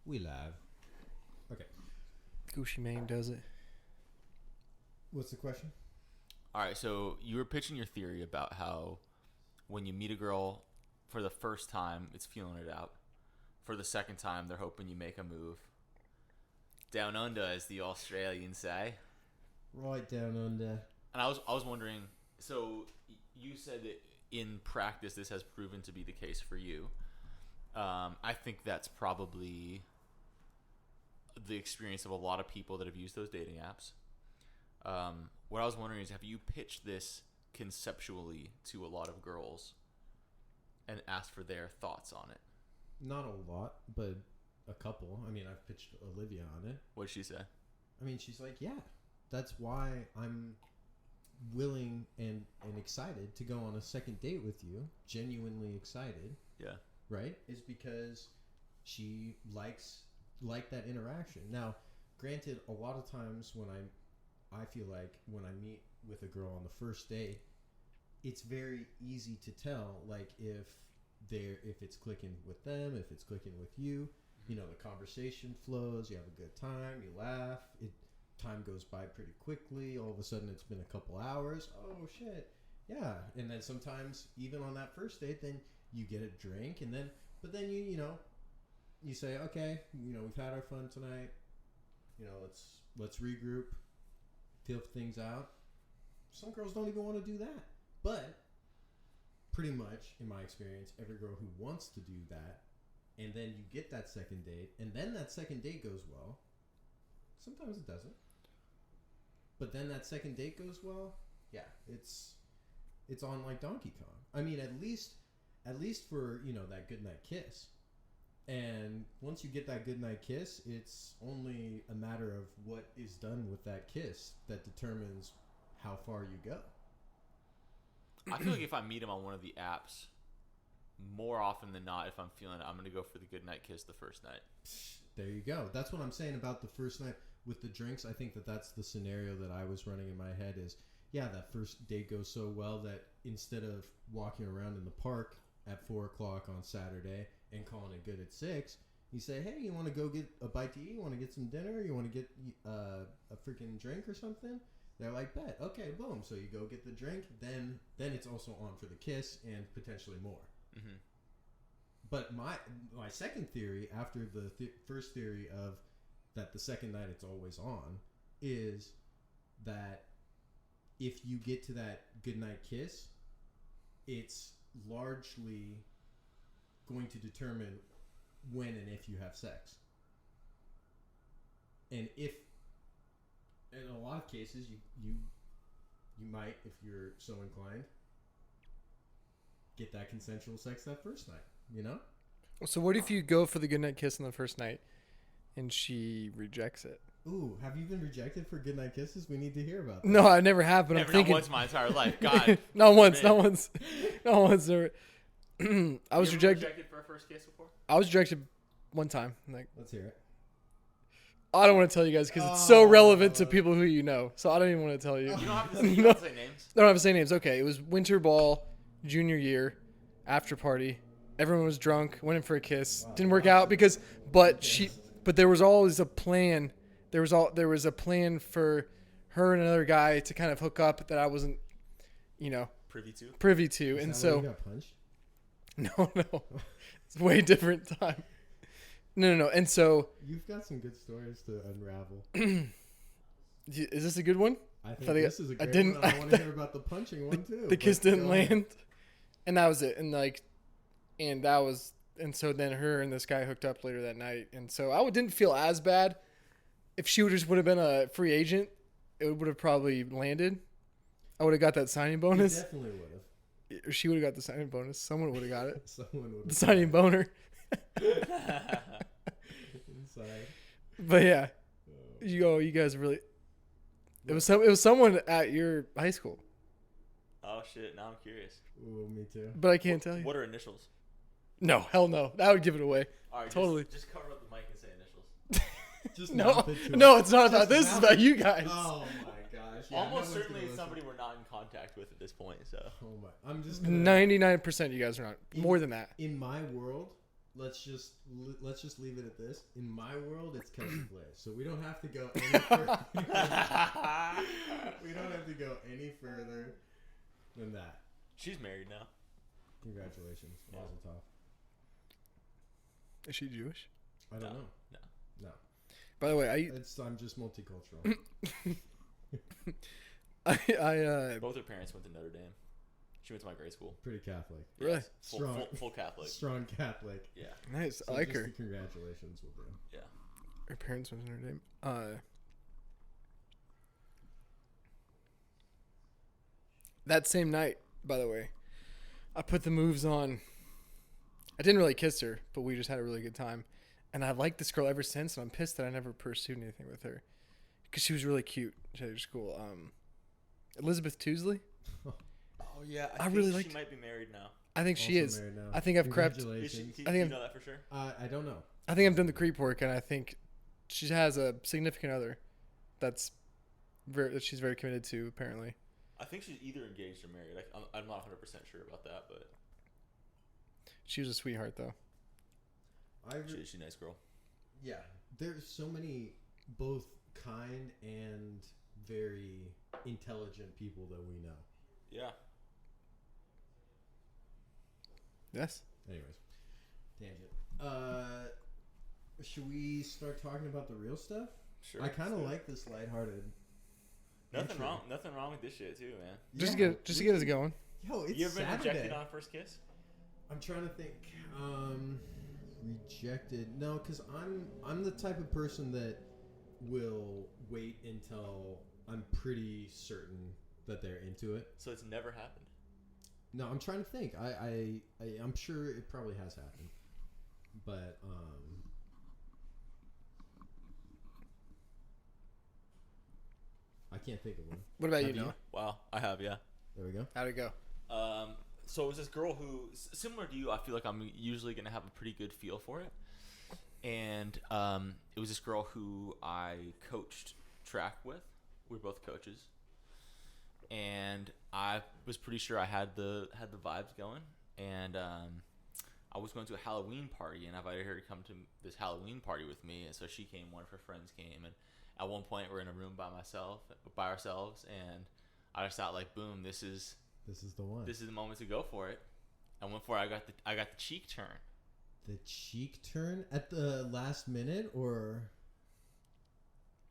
We live. Okay. Gucci Mane does it. What's the question? All right, so you were pitching your theory about how when you meet a girl for the first time, it's feeling it out. For the second time, they're hoping you make a move. Down under, as the Australians say. Right down under. And I was wondering, so you said that in practice this has proven to be the case for you. I think that's probably the experience of a lot of people that have used those dating apps. What I was wondering is, have you pitched this conceptually to a lot of girls and asked for their thoughts on it? Not a lot, but a couple. I mean, I've pitched Olivia on it. What'd she say? I mean, she's like, yeah, that's why I'm willing and excited to go on a second date with you. Genuinely excited. Yeah. Right? Is because she likes that interaction. Now, granted, a lot of times when I feel like when I meet with a girl on the first date, it's very easy to tell, like, if it's clicking with them, if it's clicking with you. You know, the conversation flows, you have a good time, you laugh, time goes by pretty quickly. All of a sudden it's been a couple hours. Oh shit. Yeah. And then sometimes even on that first date, then you get a drink, and then you say, okay, we've had our fun tonight. Let's regroup, feel things out. Some girls don't even want to do that. But pretty much, in my experience, every girl who wants to do that, and then you get that second date, and then that second date goes well. Sometimes it doesn't. But then that second date goes well. Yeah, it's on like Donkey Kong. I mean, at least for, that goodnight kiss. And once you get that goodnight kiss, it's only a matter of what is done with that kiss that determines how far you go. I feel like if I meet him on one of the apps, more often than not, if I'm feeling it, I'm going to go for the goodnight kiss the first night. There you go. That's what I'm saying about the first night with the drinks. I think that's the scenario that I was running in my head is, yeah, that first date goes so well that instead of walking around in the park at 4 o'clock on Saturday and calling it good at 6, you say, hey, you want to go get a bite to eat? You want to get some dinner? You want to get a freaking drink or something? They're like, bet. Okay, boom. So you go get the drink. Then it's also on for the kiss and potentially more. Mm-hmm. But my second theory, after the first theory of that the second night it's always on, is that if you get to that goodnight kiss, it's largely going to determine when and if you have sex. And if, in a lot of cases, you might, if you're so inclined, get that consensual sex that first night, So what if you go for the goodnight kiss on the first night and she rejects it? Ooh, have you been rejected for goodnight kisses? We need to hear about that. No, I never have, but Never, I'm thinking... not once my entire life. God. Not once. Never. I was rejected for a first kiss before? I was rejected one time. Let's hear it. I don't want to tell you guys because it's so relevant to people who you know. So I don't even want to tell you. You don't have to say names? I don't have to say names. Okay, it was winter ball, junior year, after party. Everyone was drunk. Went in for a kiss. Wow. Didn't work out because, but there was always a plan. There was a plan for her and another guy to kind of hook up that I wasn't, privy to. Is and that so why you got punched? no, it's a way different time. No. And so You've got some good stories to unravel. is this a good one? I think this is a great one. I want to hear about the punching one too. The kiss didn't land, and that was it. And so then her and this guy hooked up later that night, and so I didn't feel as bad. If she would have been a free agent, it would have probably landed. I would have got that signing bonus. You definitely would have. Or she would have got the signing bonus. Someone would have got it. Someone would have. The signing boner. Inside. But yeah, you guys really. It was someone at your high school. Oh shit! Now I'm curious. Ooh, me too. But I can't tell you. What are initials? No, hell no. That would give it away. All right, totally. Just cover up the mic and say initials. Just no, it's not about this. It's about you guys. Oh my gosh! Yeah, Almost certainly it's somebody we're not in contact with at this point. So. Oh my! I'm just 99% you guys are not. More than that. In my world, let's just leave it at this. In my world, it's Kelsey Play, so we don't have to go any further. We don't have to go any further than that. She's married now. Congratulations, Mazel Tov. Is she Jewish? I don't know. No. By the way, I'm just multicultural. Both her parents went to Notre Dame. She went to my grade school. Pretty Catholic. Really? Yes. Full Catholic. Strong Catholic. Yeah. Nice. So I like just her. the congratulations will do. Yeah. Her parents went to Notre Dame. That same night, by the way, I put the moves on. I didn't really kiss her, but we just had a really good time. And I've liked this girl ever since, and I'm pissed that I never pursued anything with her. Because she was really cute. She had her school. Elizabeth Tousley? Oh, yeah. I think really she liked- might be married now. I think she Also is. married now. I think I've crept. Congratulations. Do I think you I'm- know that for sure? I don't know. I think I've done the creep work, and I think she has a significant other that she's very committed to, apparently. I think she's either engaged or married. I'm not 100% sure about that, but She was a sweetheart, though. she's a nice girl. Yeah, there's so many both kind and very intelligent people that we know. Yeah. Yes. Anyways, tangent. Should we start talking about the real stuff? Sure. I kind of like this lighthearted. Nothing intro. wrong. Nothing wrong with this shit too, man. Just Yeah, to get us going. Yo, it's You ever been Saturday. rejected on a first kiss? I'm trying to think. Rejected? No, because I'm the type of person that will wait until I'm pretty certain that they're into it. So it's never happened. No, I'm trying to think. I'm sure it probably has happened, but I can't think of one. What about Have you, Noah? Wow, I have, yeah. There we go. How'd it go? So it was this girl who, similar to you, I feel like I'm usually going to have a pretty good feel for it. And it was this girl who I coached track with. We were both coaches. And I was pretty sure I had the vibes going. And I was going to a Halloween party, and I invited her to come to this Halloween party with me. And so she came, one of her friends came, and at one point we're in a room by ourselves, and I just thought, like, boom, this is the one. This is the moment to go for it. I went for it. I got the cheek turn. The cheek turn at the last minute, or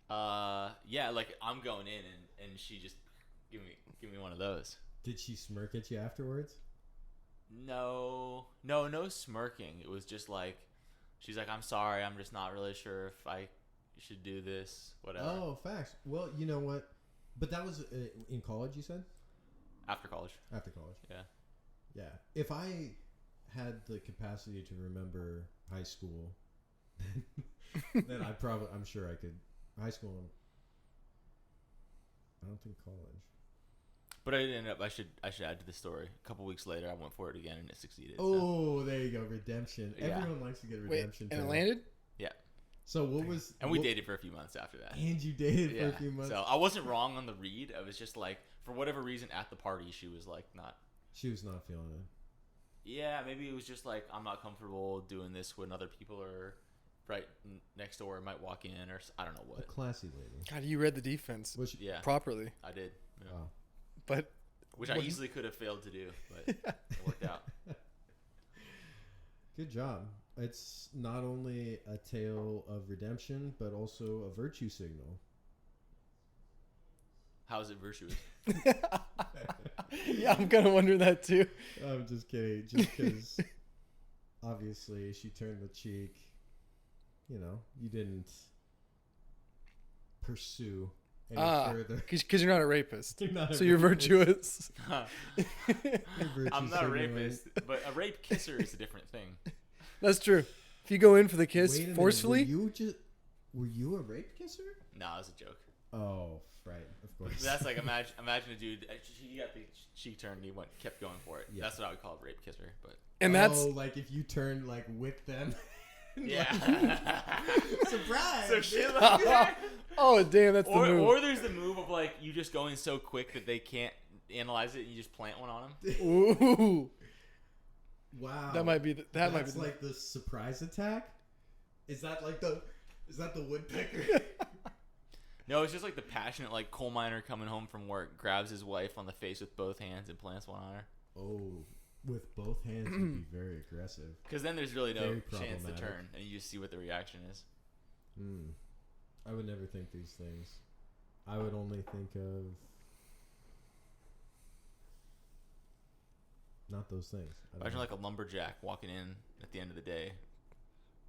yeah, like I'm going in and she just give me one of those. did she smirk at you afterwards? No smirking. It was just like she's like, I'm sorry, I'm just not really sure if I should do this, whatever. Oh, facts. Well, you know what? But that was in college, you said? After college. After college. Yeah. Yeah. If I had the capacity to remember high school, then I'm sure I could. High school. I don't think college. But I ended up. I should add to the story. A couple weeks later, I went for it again and it succeeded. Oh, there you go. Redemption. Yeah. Everyone likes to get Wait, redemption. and it tale. landed? Yeah. So what was? And we dated for a few months after that. And you dated Yeah. for a few months. So I wasn't wrong on the read. I was just like, for whatever reason, at the party, she was like, not. She was not feeling it. Yeah, maybe it was just like, I'm not comfortable doing this when other people are right next door, might walk in, or I don't know A what. classy lady. God, you read the defense Was she? Yeah, properly. I did. Yeah. Wow. But Which I easily could have failed to do, but it worked out. Good job. It's not only a tale of redemption, but also a virtue signal. How is it virtuous? yeah, I'm kind of wondering that too. I'm just kidding. Just because, obviously, she turned the cheek. You know, you didn't pursue any further. Because you're not a rapist. You're not a so you're virtuous. Virtue I'm not a signaling. rapist, but a rape kisser is a different thing. That's true. If you go in for the kiss Wait a minute, forcefully, were you a rape kisser? No, it was a joke. Oh, right, of course. That's like imagine a dude. He got the cheek turned, and he kept going for it. Yeah. That's what I would call a rape kisser. But and that's like if you turned like with them. yeah, Surprise! so shit like that. oh damn, that's the move. Or there's the move of like you just going so quick that they can't analyze it, and you just plant one on them. Ooh, Wow. That might be the, That's like the surprise attack? Is that the woodpecker? No, it's just like the passionate like coal miner coming home from work, grabs his wife on the face with both hands and plants one on her. Oh, with both hands would be very aggressive. Because then there's really no Very chance to problematic. turn, and you just see what the reaction is. I would never think these things. I would only think of not those things. Imagine like a lumberjack walking in at the end of the day,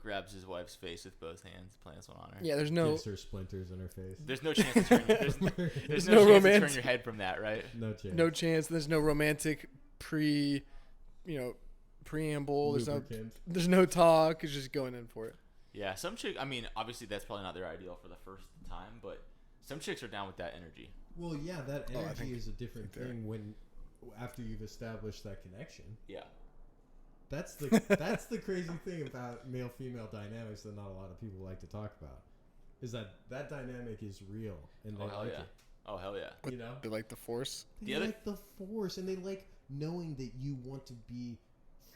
grabs his wife's face with both hands, plants one on her. Yeah, there's no gives her splinters in her face. There's no chance to turn. There's no no chance to romantic- turn your head from that, right? No chance. no chance. There's no romantic preamble. Lubricant. There's no talk. It's just going in for it. Yeah, some chick. I mean, obviously that's probably not their ideal for the first time, but some chicks are down with that energy. Well, yeah, that Oh, I energy think- is a different they're- thing when after you've established that connection. Yeah. That's the crazy thing about male female dynamics that not a lot of people like to talk about. Is that dynamic is real and they Oh hell like yeah. it. Oh hell yeah. You know? They like the force. They The other- like the force and they like knowing that you want to be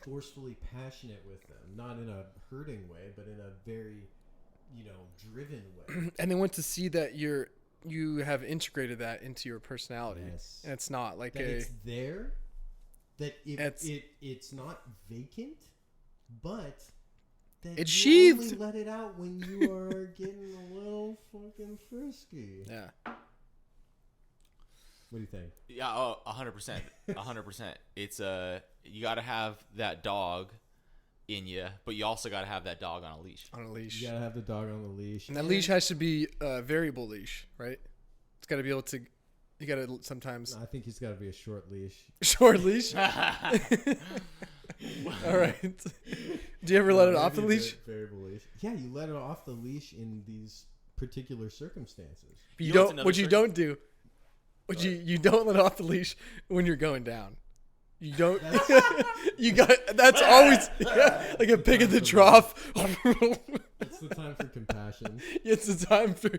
forcefully passionate with them, not in a hurting way, but in a very, driven way. And they want to see that you have integrated that into your personality. Yes. And it's not like That it's there, that it's not vacant, but that It's you sheathed. only let it out when you are getting a little fucking frisky. yeah. What do you think? Yeah. Oh, 100%. 100%. It's you got to have that dog in you, but you also got to have that dog on a leash. On a leash. You gotta have the dog on the leash, And that leash has to be a variable leash, right? It's got to be able to. You got to sometimes I think he's got to be a short leash. short leash. All right. Do you ever let it off the Maybe a leash? variable leash. Yeah, you let it off the leash in these particular circumstances. But You know what's don't. another What you trick? don't do. What you don't let off the leash when you're going down. You don't. You got. That's always like a pig in the trough. It's the time for compassion. It's the time for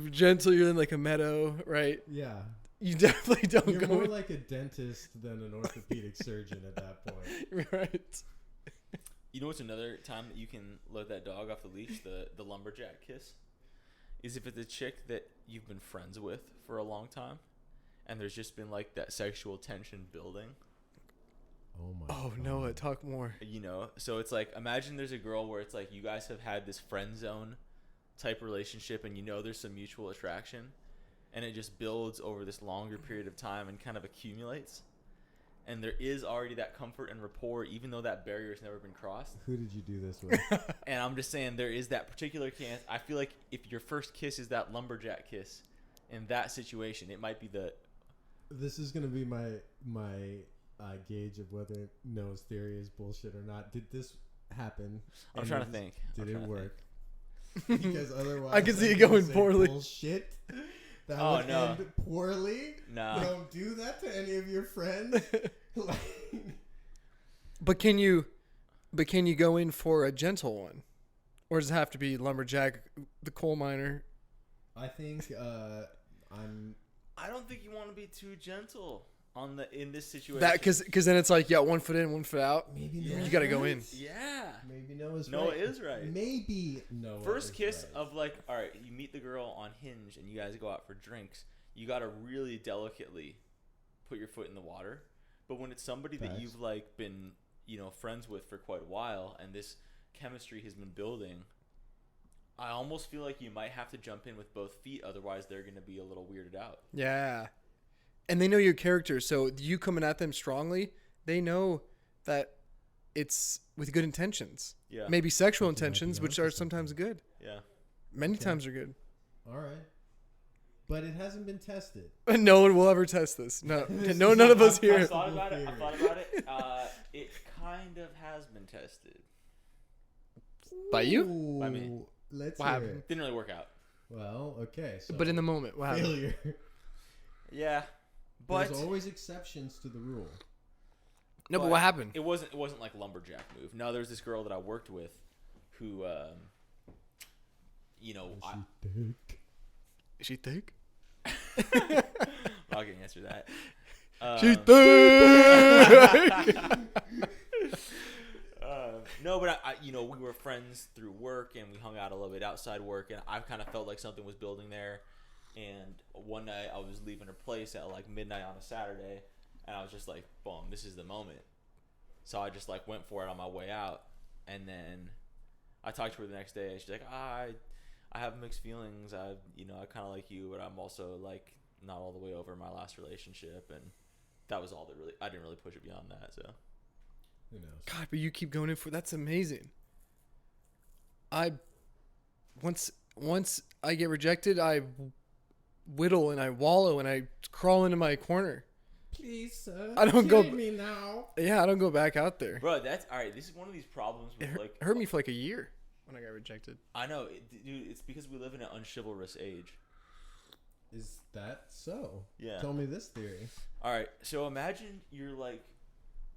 gentle. You're in like a meadow, right? Yeah. You definitely don't You're go more in, like a dentist than an orthopedic surgeon at that point. right. You know what's another time that you can let that dog off the leash? The lumberjack kiss. Is if it's a chick that you've been friends with for a long time, and there's just been like that sexual tension building. Oh my. Oh God. Noah, talk more. So it's like, imagine there's a girl where it's like you guys have had this friend zone type relationship, and there's some mutual attraction, and it just builds over this longer period of time and kind of accumulates, and there is already that comfort and rapport even though that barrier has never been crossed. Who did you do this with? And I'm just saying there is that particular chance. I feel like if your first kiss is that lumberjack kiss in that situation, it might be This is gonna be my gauge of whether Noah's theory is bullshit or not. Did this happen? I'm And trying to did- think. Did I'm it trying to work? Because otherwise, I can see I'm it gonna going say poorly. Bullshit. That Oh, would no. end poorly. No. Don't do that to any of your friends. Like, But can you go in for a gentle one, or does it have to be lumberjack, the coal miner? I think I don't think you want to be too gentle in this situation. That because then it's like one foot in, 1 foot out. maybe Yeah. Noah's You gotta go right. in. Yeah. Maybe Noah's Noah right. is right. Maybe Noah. First is kiss right. of like, all right, you meet the girl on Hinge and you guys go out for drinks. You got to really delicately put your foot in the water. But when it's somebody that Facts. you've like been, friends with for quite a while and this chemistry has been building, I almost feel like you might have to jump in with both feet. Otherwise, they're going to be a little weirded out. Yeah, and they know your character, so you coming at them strongly, they know that it's with good intentions. Yeah. Maybe sexual Think you might be intentions, which onto are sometimes good. Yeah. Many Okay. times are good. All right, but it hasn't been tested. And no one will ever test this. No, This no, is none of a us here. I've thought about it. It kind of has been tested. By you? Ooh, By me. Let's What hear happened? it. Didn't really work out. Well, okay. So But in the moment, wow. failure. Yeah. But There's always exceptions to the rule. No, but what happened? It wasn't like lumberjack move. No, there's this girl that I worked with who Is she thick? I'm not gonna answer that. She thick. No, but I we were friends through work, and we hung out a little bit outside work, and I kind of felt like something was building there. And one night I was leaving her place at like midnight on a Saturday, and I was just like, boom, this is the moment. So I just like went for it on my way out, and then I talked to her the next day, and she's like, I have mixed feelings. I kind of like you, but I'm also like not all the way over my last relationship, and that was all that really. I didn't really push it beyond that. So Who knows? God, but you keep going in for that's amazing. Once I get rejected, I whittle and I wallow and I crawl into my corner. Please, sir. I don't go. Me now. Yeah, I don't go back out there. bro, that's all right. This is one of these problems with It like hurt me for like a year when I got rejected. I know, dude. It's because we live in an unchivalrous age. Is that so? Yeah. Tell me this theory. All right. So imagine you're like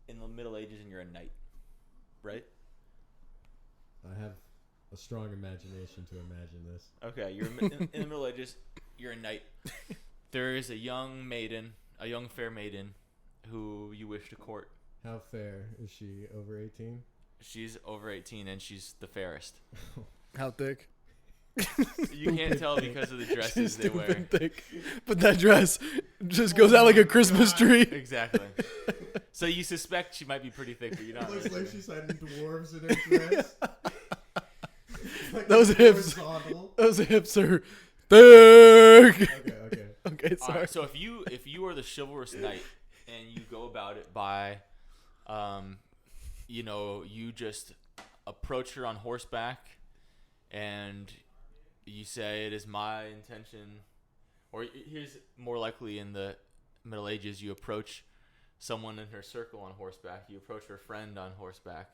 in the Middle Ages and you're a knight, right? I have a strong imagination to imagine this. Okay. You're in the Middle Ages. You're a knight. There is a young maiden, a young fair maiden, who you wish to court. How fair is she? Over 18? She's over 18 and she's the fairest. How thick? You can't tell because of the dresses they wear. Thick. But that dress just goes out like a Christmas tree. Exactly. So you suspect she might be pretty thick, but you're not. It looks really like sure. she's hiding dwarves in her dress. Like Those hips. horizontal. Those hips are thick. Okay. Okay, All sorry. right, so if you are the chivalrous knight and you go about it by, you just approach her on horseback, and you say, "It is my intention," or here's more likely in the Middle Ages, you approach someone in her circle on horseback. You approach her friend on horseback,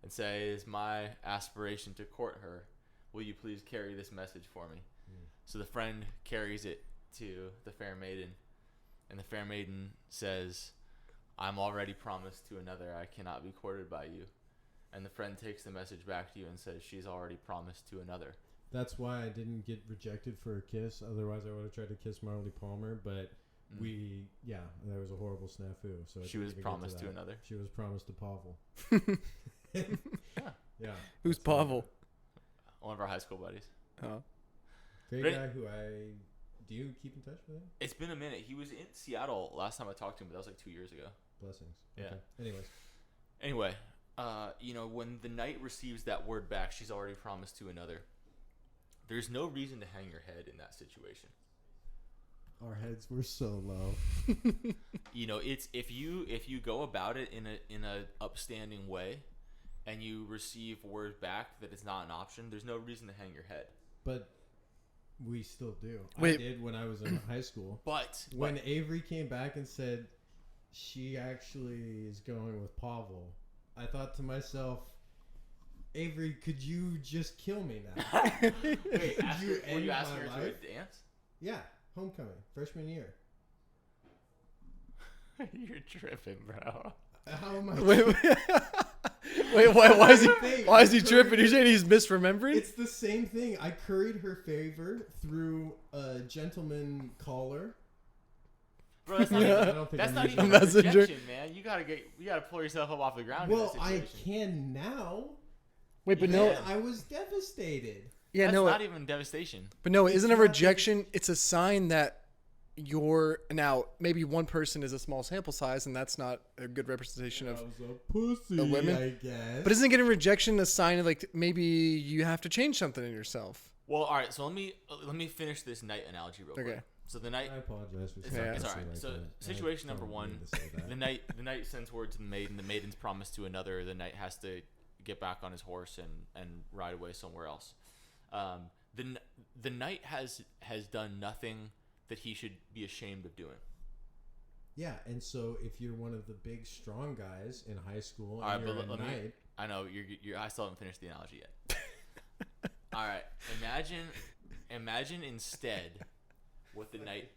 and say, "It is my aspiration to court her. Will you please carry this message for me?" So the friend carries it to the fair maiden, and the fair maiden says, "I'm already promised to another. I cannot be courted by you." And the friend takes the message back to you and says, "She's already promised to another." That's why I didn't get rejected for a kiss. Otherwise, I would have tried to kiss Marley Palmer. But there was a horrible snafu. So She was promised to another. She was promised to Pavel. Yeah. Who's That's Pavel? One of our high school buddies. Oh. Great But- guy who do you keep in touch with him? It's been a minute. He was in Seattle last time I talked to him, but that was like 2 years ago. Blessings. Yeah. Okay. Anyways. Anyway, when the knight receives that word back, she's already promised to another. There's no reason to hang your head in that situation. Our heads were so low. It's if you go about it in a upstanding way, and you receive word back that it's not an option, there's no reason to hang your head. But we still do. Wait. I did when I was in high school. But When Avery came back and said she actually is going with Pavel, I thought to myself, Avery, could you just kill me now? wait, you were you end asking my her to life? a dance? Yeah, homecoming, freshman year. You're tripping, bro. How am I? Wait, why is he? Thing. Why is he tripping? You're saying he's misremembering? It's the same thing. I curried her favor through a gentleman caller. Bro, that's not Yeah. I even, don't think that's I'm not using even that. a Messenger. rejection, man. You gotta pull yourself up off the ground. Well, in I that situation. can now. Wait, but Yeah. no. Man, I was devastated. Yeah, That's no. not even devastation. But no, It's isn't a not rejection? It's a sign that you're now maybe one person is a small sample size, and that's not a good representation I of. was a pussy, of women? I guess. But isn't getting rejection a sign of like maybe you have to change something in yourself? Well, all right. So let me finish this knight analogy real quick. Okay. So the knight. I apologize for It's, saying it's that all right. like So that. situation I number don't one: mean to say that. the knight sends word to the maiden. The maiden's promised to another. The knight has to get back on his horse and ride away somewhere else. The knight has done nothing that he should be ashamed of doing. Yeah, and so if you're one of the big strong guys in high school, All right, and you're but a let me. knight, I know you're. I still haven't finished the analogy yet. All right, imagine instead what the knight.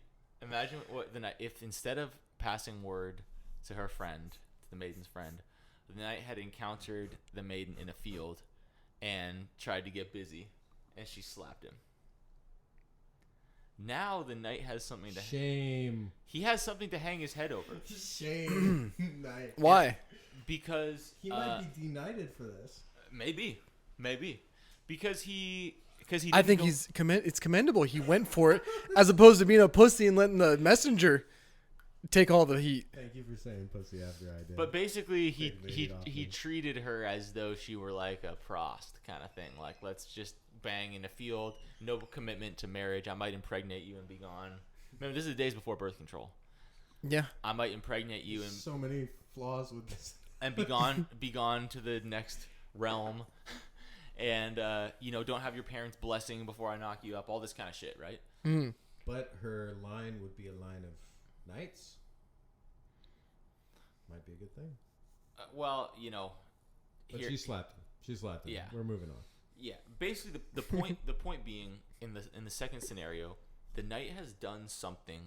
Imagine what the knight. If instead of passing word to her friend, to the maiden's friend, the knight had encountered the maiden in a field, and tried to get busy, and she slapped him. Now the knight has something to. shame, He has something to hang his head over shame, knight. Why? because He might be denighted for this. Maybe, because he I think it's commendable. He went for it as opposed to being a pussy and letting the messenger take all the heat. Thank you for saying pussy after I did. But basically, he He treated her as though she were like a prost kind of thing. Like, let's just bang in a field, no commitment to marriage. I might impregnate you and be gone. Remember, this is the days before birth control. Yeah. I might impregnate you and so many flaws with this. And be gone to the next realm, and don't have your parents' blessing before I knock you up. All this kind of shit, right? Mm. But her line would be a line of knights. Might be a good thing. But she slapped him. She slapped him. Yeah. We're moving on. Yeah. Basically, the point being in the second scenario, the knight has done something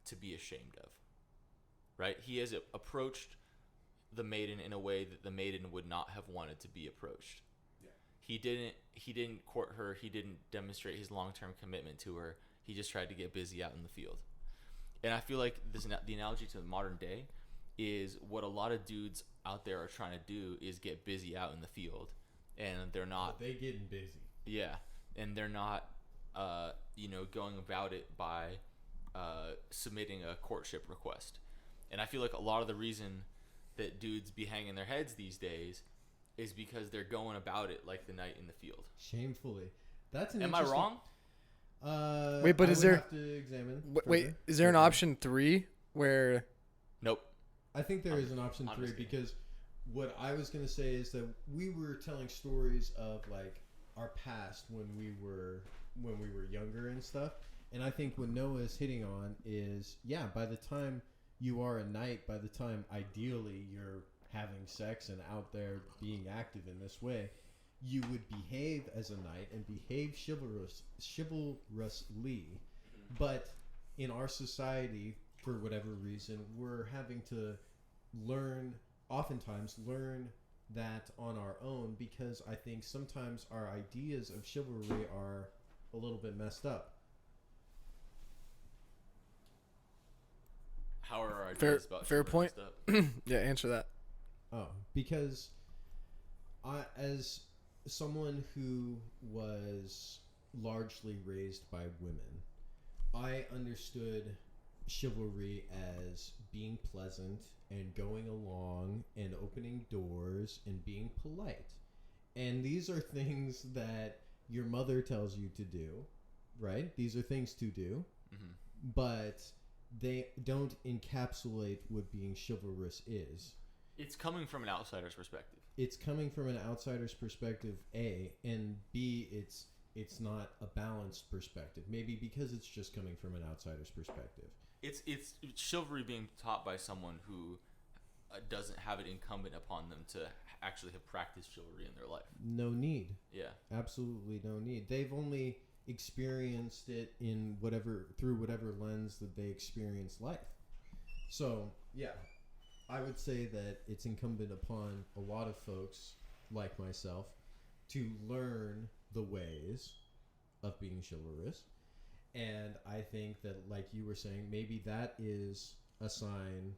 to be ashamed of. Right? He has approached the maiden in a way that the maiden would not have wanted to be approached. Yeah. He didn't court her. He didn't demonstrate his long-term commitment to her. He just tried to get busy out in the field. And I feel like the analogy to the modern day is what a lot of dudes out there are trying to do is get busy out in the field, and they're not. But they getting busy. Yeah, and they're not, going about it by submitting a courtship request. And I feel like a lot of the reason that dudes be hanging their heads these days is because they're going about it like the knight in the field. Shamefully. That's an Am I wrong? Wait, but is there? Have to examine wait, is there an option 3 where? Nope. I think there is an option 3 because what I was going to say is that we were telling stories of like our past when we were younger and stuff, and I think what Noah is hitting on is by the time you are a knight, by the time ideally you're having sex and out there being active in this way, you would behave as a knight and behave chivalrously. But in our society, for whatever reason, we're having to oftentimes learn that on our own, because I think sometimes our ideas of chivalry are a little bit messed up. How are our ideas about fair point? Stuff? Yeah, answer that. Oh, because as someone who was largely raised by women, I understood chivalry as being pleasant and going along and opening doors and being polite. And these are things that your mother tells you to do, right? These are things to do, but they don't encapsulate what being chivalrous is. It's coming from an outsider's perspective. It's coming from an outsider's perspective, A, and B, it's not a balanced perspective. Maybe because it's just coming from an outsider's perspective. It's chivalry being taught by someone who doesn't have it incumbent upon them to actually have practiced chivalry in their life. No need. Yeah. Absolutely no need. They've only experienced it through whatever lens that they experience life. So, yeah. I would say that it's incumbent upon a lot of folks like myself to learn the ways of being chivalrous. And I think that, like you were saying, maybe that is a sign,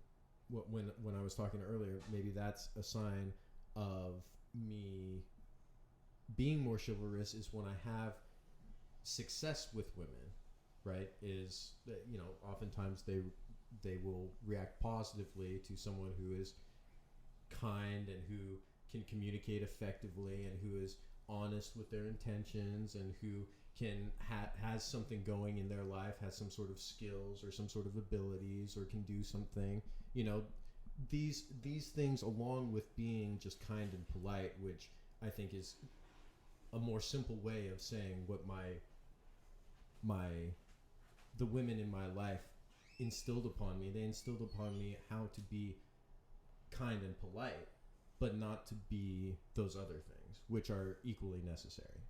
when I was talking earlier, maybe that's a sign of me being more chivalrous is when I have success with women, right? Is that, oftentimes they will react positively to someone who is kind and who can communicate effectively and who is honest with their intentions and who can has something going in their life, has some sort of skills or some sort of abilities or can do something. These things, along with being just kind and polite, which I think is a more simple way of saying what the women in my life instilled upon me. They instilled upon me how to be kind and polite, but not to be those other things, which are equally necessary.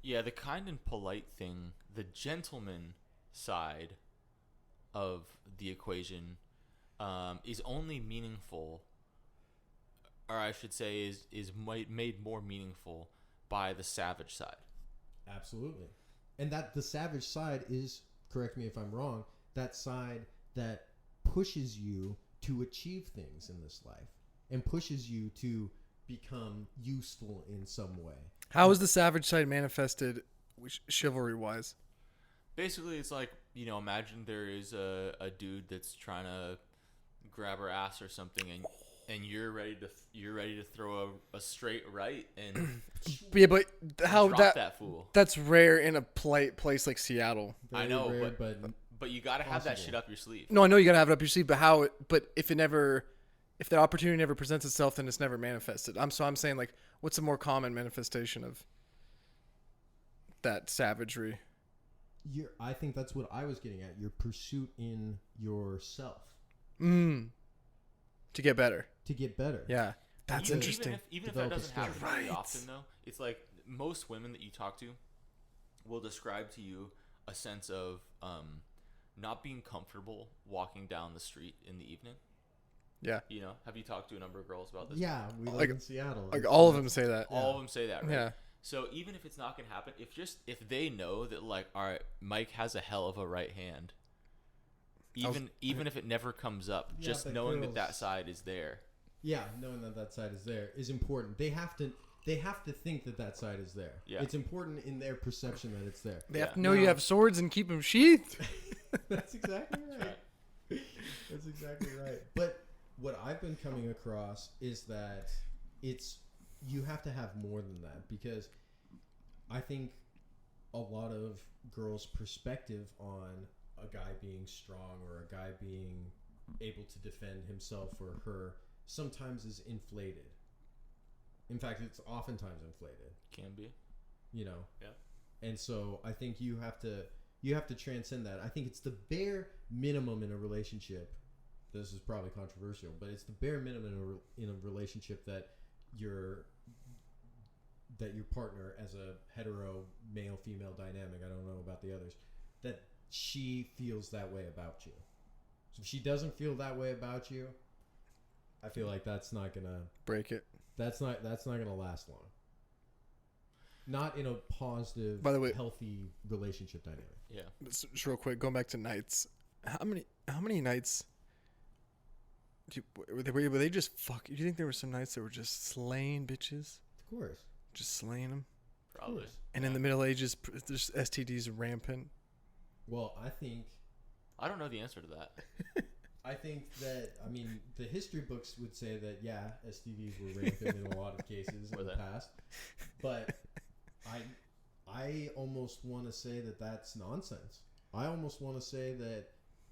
Yeah, the kind and polite thing, the gentleman side of the equation is only meaningful, or I should say is made more meaningful by the savage side. Absolutely. And that the savage side is, correct me if I'm wrong, that side that pushes you to achieve things in this life and pushes you to become useful in some way. How is the savage side manifested chivalry-wise? Basically, it's like, imagine there is a dude that's trying to grab her ass or something, and you're ready to throw a straight right and Yeah, but how drop that fool. That's rare in a place like Seattle. Very I know, rare, but you got to have that possible. shit up your sleeve. No, I know you gotta have it up your sleeve, but if the opportunity never presents itself, then it's never manifested. I'm saying, like, what's a more common manifestation of that savagery? I think that's what I was getting at. Your pursuit in yourself. To get better. To get better. Yeah. That's interesting. Even if that Develop a doesn't happen skill. very Right. often, though, it's like most women that you talk to will describe to you a sense of not being comfortable walking down the street in the evening. Yeah. Have you talked to a number of girls about this? Yeah, we live Like- in Seattle. Like, all of them say that. All of them say that, right? Yeah. So even if it's not gonna happen, if they know that, like, all right, Mike has a hell of a right hand, even if it never comes up, Yeah, just but knowing that girls- side is there. Yeah, knowing that side is there is important. They have to think that side is there. Yeah. It's important in their perception that it's there. They have Yeah. to know Now- you have swords and keep them sheathed. That's exactly right. That's exactly right. But what I've been coming across is that you have to have more than that, because I think a lot of girls' perspective on a guy being strong or a guy being able to defend himself or her sometimes is inflated. In fact, it's oftentimes inflated. Can be. Yeah. And so I think you have to transcend that. I think it's the bare minimum in a relationship. This is probably controversial, but it's the bare minimum in a relationship that your partner, as a hetero male female dynamic, I don't know about the others, that she feels that way about you. So if she doesn't feel that way about you, I feel like that's not gonna Break it. That's not gonna last long. Not in a positive, By the way, healthy relationship dynamic. Yeah. Just real quick, going back to nights. How many nights? Were they just fuck? Do you think there were some nights that were just slaying bitches, Of course. just slaying them? Probably. And in the Middle Ages, there's STDs rampant. Well, I don't know the answer to that. I think that, the history books would say that, yeah, STDs were rampant in a lot of cases in the past. But I almost want to say that that's nonsense. I almost want to say that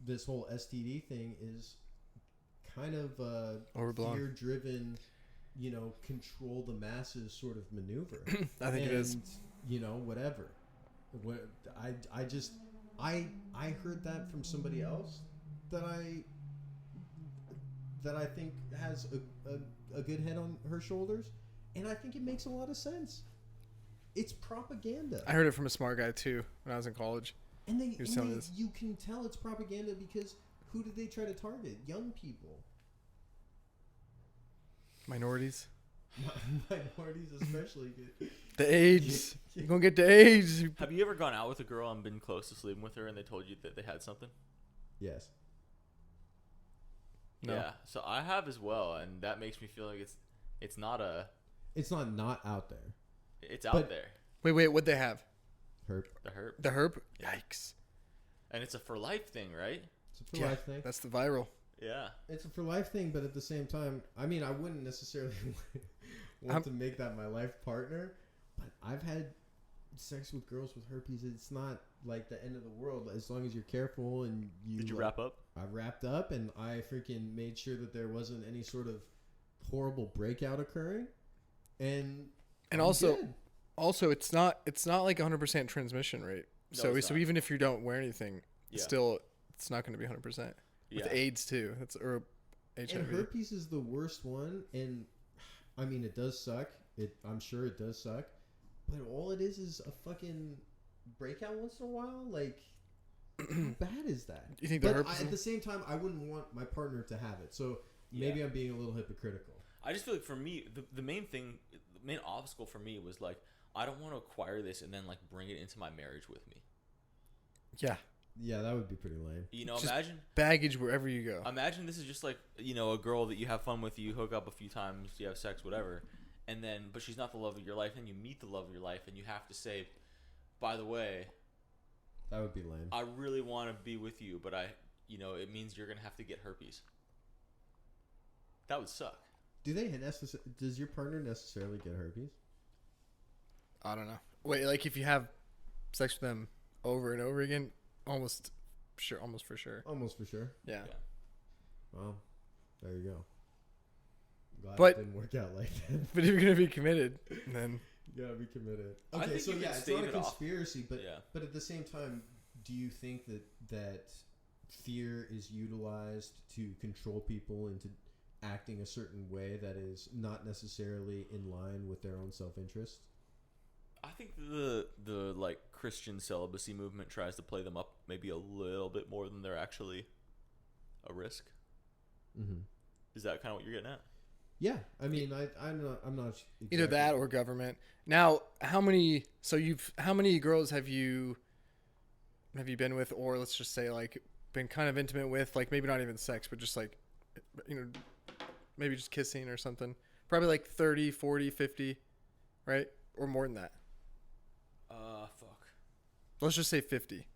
this whole STD thing is kind of a Overblown. fear-driven, control the masses sort of maneuver. I think it is. Whatever. I heard that from somebody else that I think has a good head on her shoulders, and I think it makes a lot of sense. It's propaganda. I heard it from a smart guy too when I was in college. And telling us. you can tell it's propaganda because who did they try to target? Young people. Minorities. Minorities especially. The AIDS. You're gonna get the AIDS. Have you ever gone out with a girl and been close to sleeping with her and they told you that they had something? Yes. No. Yeah. So I have as well, and that makes me feel like it's not out there. It's out But- there. Wait. What'd they have? Herp. The herp. The herp. Yikes. And it's a for life thing, right? It's a for life thing. That's the viral. Yeah. It's a for life thing, but at the same time, I wouldn't necessarily want to make that my life partner. But I've had sex with girls with herpes. It's not like the end of the world as long as you're careful and you. Did you wrap up? I wrapped up and I freaking made sure that there wasn't any sort of horrible breakout occurring, and I'm also, good. it's not like 100% transmission rate. No, So it's not. even if you don't wear anything, Yeah. it's not going to be 100%. With Yeah. AIDS too. Or And HIV. herpes is the worst one, and it does suck. I'm sure it does suck, but all it is a fucking breakout once in a while. Like, how bad is that? You think the But herpes? at the same time, I wouldn't want my partner to have it. So maybe I'm being a little hypocritical. I just feel like for me, the main obstacle for me was like, I don't want to acquire this and then like bring it into my marriage with me. Yeah. Yeah, that would be pretty lame. Just Imagine baggage wherever you go. this is just like, a girl that you have fun with, you hook up a few times, you have sex, whatever. and then but she's not the love of your life, and you meet the love of your life, and you have to say, by the way, That would be lame. I really want to be with you, but it means you're gonna have to get herpes. That would suck. Does your partner necessarily get herpes? I don't know. Wait, like if you have sex with them over and over again, almost for sure. Almost for sure. Yeah. Well, there you go. Glad But- it didn't work out like that. But if you're gonna be committed, then You gotta be committed. I Okay, think so you can it's stave not a it off. conspiracy, but Yeah. but at the same time, do you think that fear is utilized to control people into acting a certain way that is not necessarily in line with their own self-interest? I think the like Christian celibacy movement tries to play them up maybe a little bit more than they're actually a risk. Mm-hmm. Is that kind of what you're getting at? Yeah, I mean, I'm not either that or government. Now, how many girls have you been with, or let's just say like been kind of intimate with, like maybe not even sex, but just like, maybe just kissing or something? Probably like 30, 40, 50, right? Or more than that. Fuck. Let's just say 50.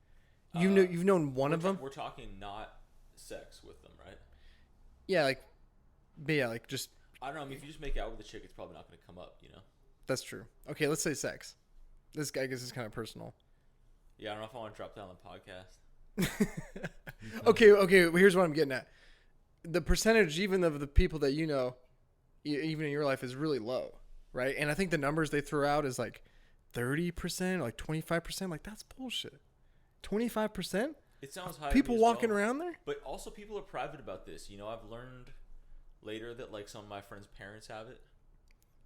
You've known one of them? We're talking not sex with them, right? Yeah, like just, I don't know. I mean, if you just make out with a chick, it's probably not going to come up, that's true. Okay, let's say sex. This guy, I guess, is kind of personal. Yeah, I don't know if I want to drop that on the podcast. Okay, well, here's what I'm getting at. The percentage, even of the people that even in your life, is really low, right? And I think the numbers they throw out is like 30%, like 25%. Like, that's bullshit. 25%? It sounds high. People to me as walking well. around there? But also, people are private about this. I've learned later that like some of my friends' parents have it.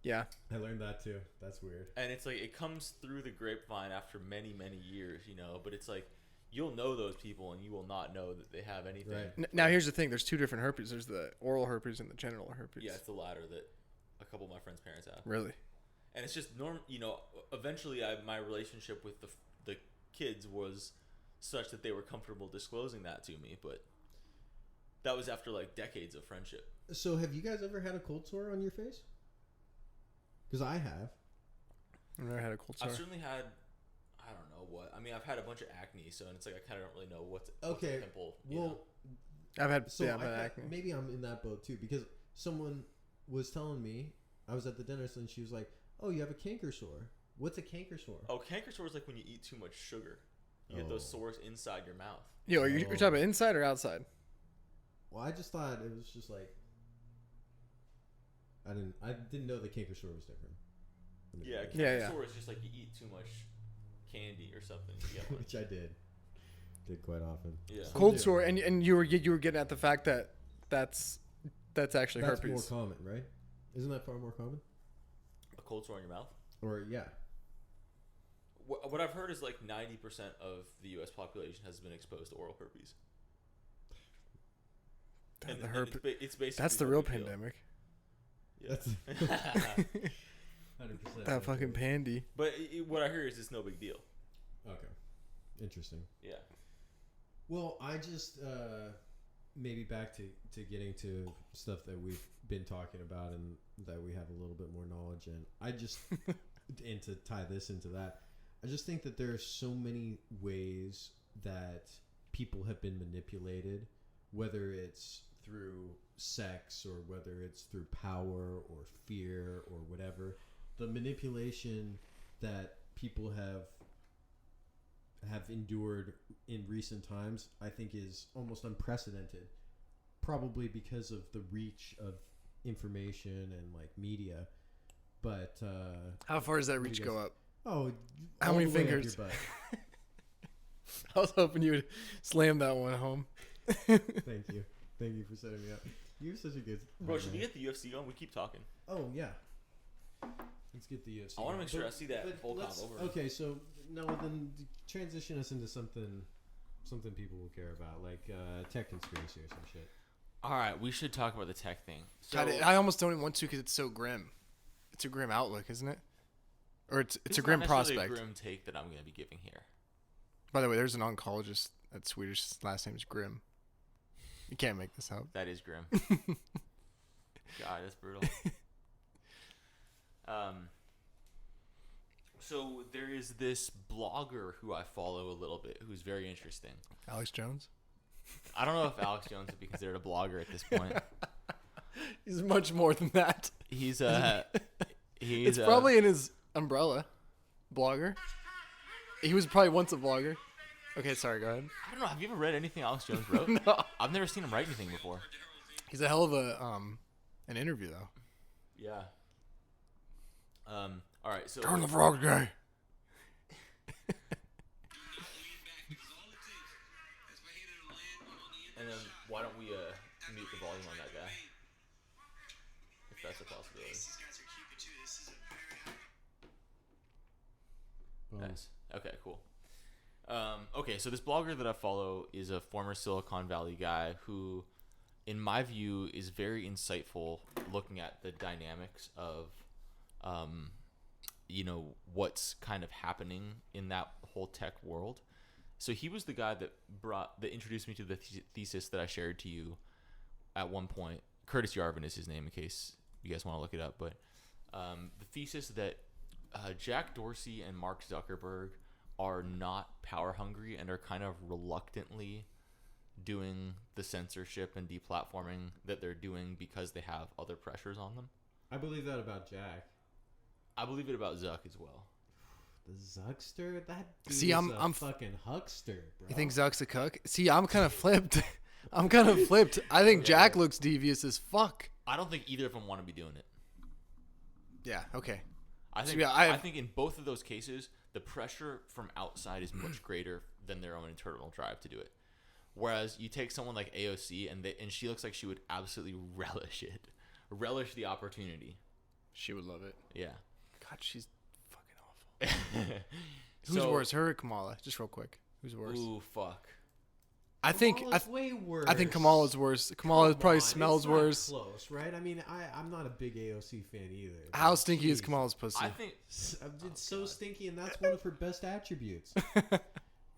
Yeah. I learned that too. That's weird. And it's like it comes through the grapevine after many, many years, but it's like you'll know those people and you will not know that they have anything. Right. Now, here's the thing. There's two different herpes. There's the oral herpes and the genital herpes. Yeah, it's the latter that a couple of my friends' parents have. Really? And it's just eventually my relationship with the kids was such that they were comfortable disclosing that to me, but that was after like decades of friendship. So, have you guys ever had a cold sore on your face? Because I have. I've never had a cold sore. I've certainly had, I don't know what. I mean, I've had a bunch of acne, so it's like I kind of don't really know what's a pimple. Well, I've had I've had acne. maybe I'm in that boat too, because someone was telling me, I was at the dentist and she was like, "Oh, you have a canker sore. What's a canker sore?" Oh, canker sore is like when you eat too much sugar. You get those sores inside your mouth. Yo, are you talking about inside or outside? Well, I just thought it was just like I didn't know the canker sore was different. Yeah, canker sore is just like you eat too much candy or something. You get one. Which I did quite often. Yeah. Cold sore, and you were getting at the fact that that's actually That's herpes. more common, right? Isn't that far more common? A cold sore in your mouth? Or yeah. What I've heard is like 90% of the U.S. population has been exposed to oral herpes. And it's basically that's the no real big deal. pandemic. Yeah. That's 100%. That fucking pandy. But what I hear is it's no big deal. Okay. Interesting. Yeah. Well, I just maybe back to getting to stuff that we've been talking about and that we have a little bit more knowledge in. I just and to tie this into that, I just think that there are so many ways that people have been manipulated, whether it's through sex or whether it's through power or fear or whatever. The manipulation that people have endured in recent times, I think, is almost unprecedented. Probably because of the reach of information and like media. But How far does that reach go up? oh, How all many the way up fingers? your butt. I was hoping you would slam that one home. Thank you for setting me up. You're such a good Bro, should we get the UFC on? We keep talking. Oh yeah, let's get the UFC. I want to make sure I But- see that but full comp let's- over. Okay, so now then transition us into something people will care about, like tech conspiracy or some shit. All right, we should talk about the tech thing. So God, I almost don't even want to because it's so grim. It's a grim outlook, isn't it? Or it's a grim not prospect. necessarily a grim take that I'm going to be giving here. By the way, there's an oncologist that's Swedish. His last name is Grim. You can't make this up. That is grim. God, that's brutal. So there is this blogger who I follow a little bit who's very interesting. Alex Jones? I don't know if Alex Jones would be considered a blogger at this point. He's much more than that. He's It's probably in his umbrella. Blogger. He was probably once a blogger. Okay, sorry, go ahead. I don't know. Have you ever read anything Alex Jones wrote? No. I've never seen him write anything before. He's a hell of a an interview though. Yeah. All right. So Turn the frog guy. And then why don't we mute the volume on that guy? If that's a possibility. Nice. Okay, cool. Okay, so this blogger that I follow is a former Silicon Valley guy who, in my view, is very insightful looking at the dynamics of, what's kind of happening in that whole tech world. So he was the guy that introduced me to the thesis that I shared to you at one point. Curtis Yarvin is his name, in case you guys want to look it up. But the thesis that Jack Dorsey and Mark Zuckerberg are not power hungry and are kind of reluctantly doing the censorship and deplatforming that they're doing because they have other pressures on them. I believe that about Jack. I believe it about Zuck as well. The Zuckster? That dude See, is I'm a fucking huckster, bro. You think Zuck's a cuck? See, I'm kind of flipped. I think Jack looks devious as fuck. I don't think either of them want to be doing it. Yeah, okay. I think I think in both of those cases, the pressure from outside is much greater than their own internal drive to do it. Whereas you take someone like AOC and she looks like she would absolutely relish the opportunity. She would love it. Yeah. God, she's fucking awful. Who's worse, her or Kamala? Just real quick. Who's worse? Ooh, fuck. I think way worse. I think Kamala's worse. Kamala probably smells it's not worse. Close, right? I mean, I'm not a big AOC fan either. How stinky is Kamala's pussy? I think it's so stinky, and that's one of her best attributes.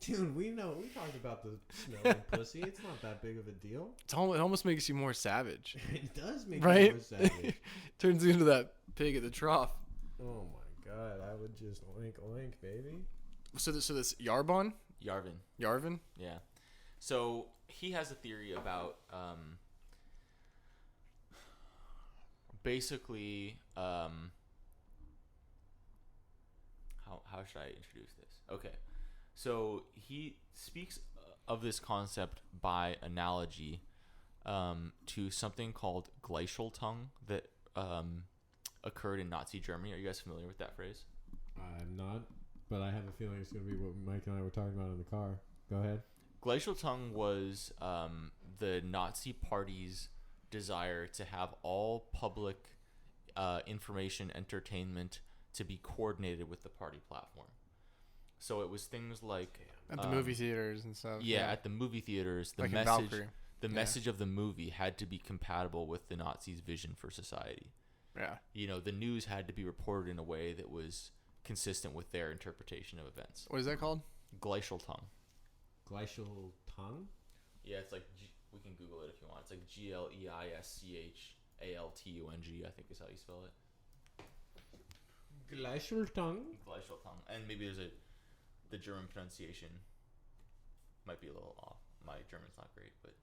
Dude, we talked about the smelling pussy. It's not that big of a deal. It almost makes you more savage. It does make right? you more savage. Turns you into that pig at the trough. Oh my god, I would just oink oink, baby. So this Yarvin? Yeah. So he has a theory about basically how should I introduce this? Okay. So he speaks of this concept by analogy to something called glacial tongue that occurred in Nazi Germany. Are you guys familiar with that phrase? I'm not, but I have a feeling it's going to be what Mike and I were talking about in the car. Go ahead. Glacial tongue was the Nazi Party's desire to have all public information, entertainment to be coordinated with the party platform. So it was things like at the movie theaters and stuff. Yeah, at the movie theaters, the message of the movie had to be compatible with the Nazis' vision for society. Yeah. The news had to be reported in a way that was consistent with their interpretation of events. What is that called? Glacial tongue. Glacial tongue? Yeah, it's like we can Google it if you want. It's like GLEISCHALTUNG, I think is how you spell it. Glacial tongue? Glacial tongue. And maybe the German pronunciation might be a little off. My German's not great, but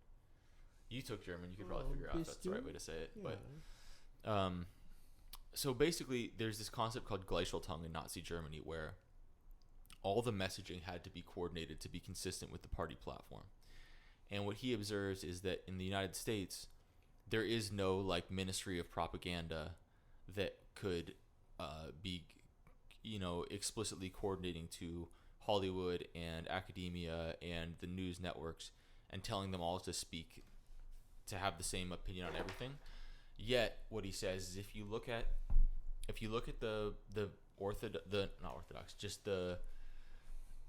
you took German. You could probably figure out if that's the right way to say it. Yeah. But so basically, there's this concept called glacial tongue in Nazi Germany where all the messaging had to be coordinated to be consistent with the party platform. And what he observes is that in the United States, there is no like Ministry of Propaganda that could be, explicitly coordinating to Hollywood and academia and the news networks and telling them all to to have the same opinion on everything. Yet, what he says is if you look at the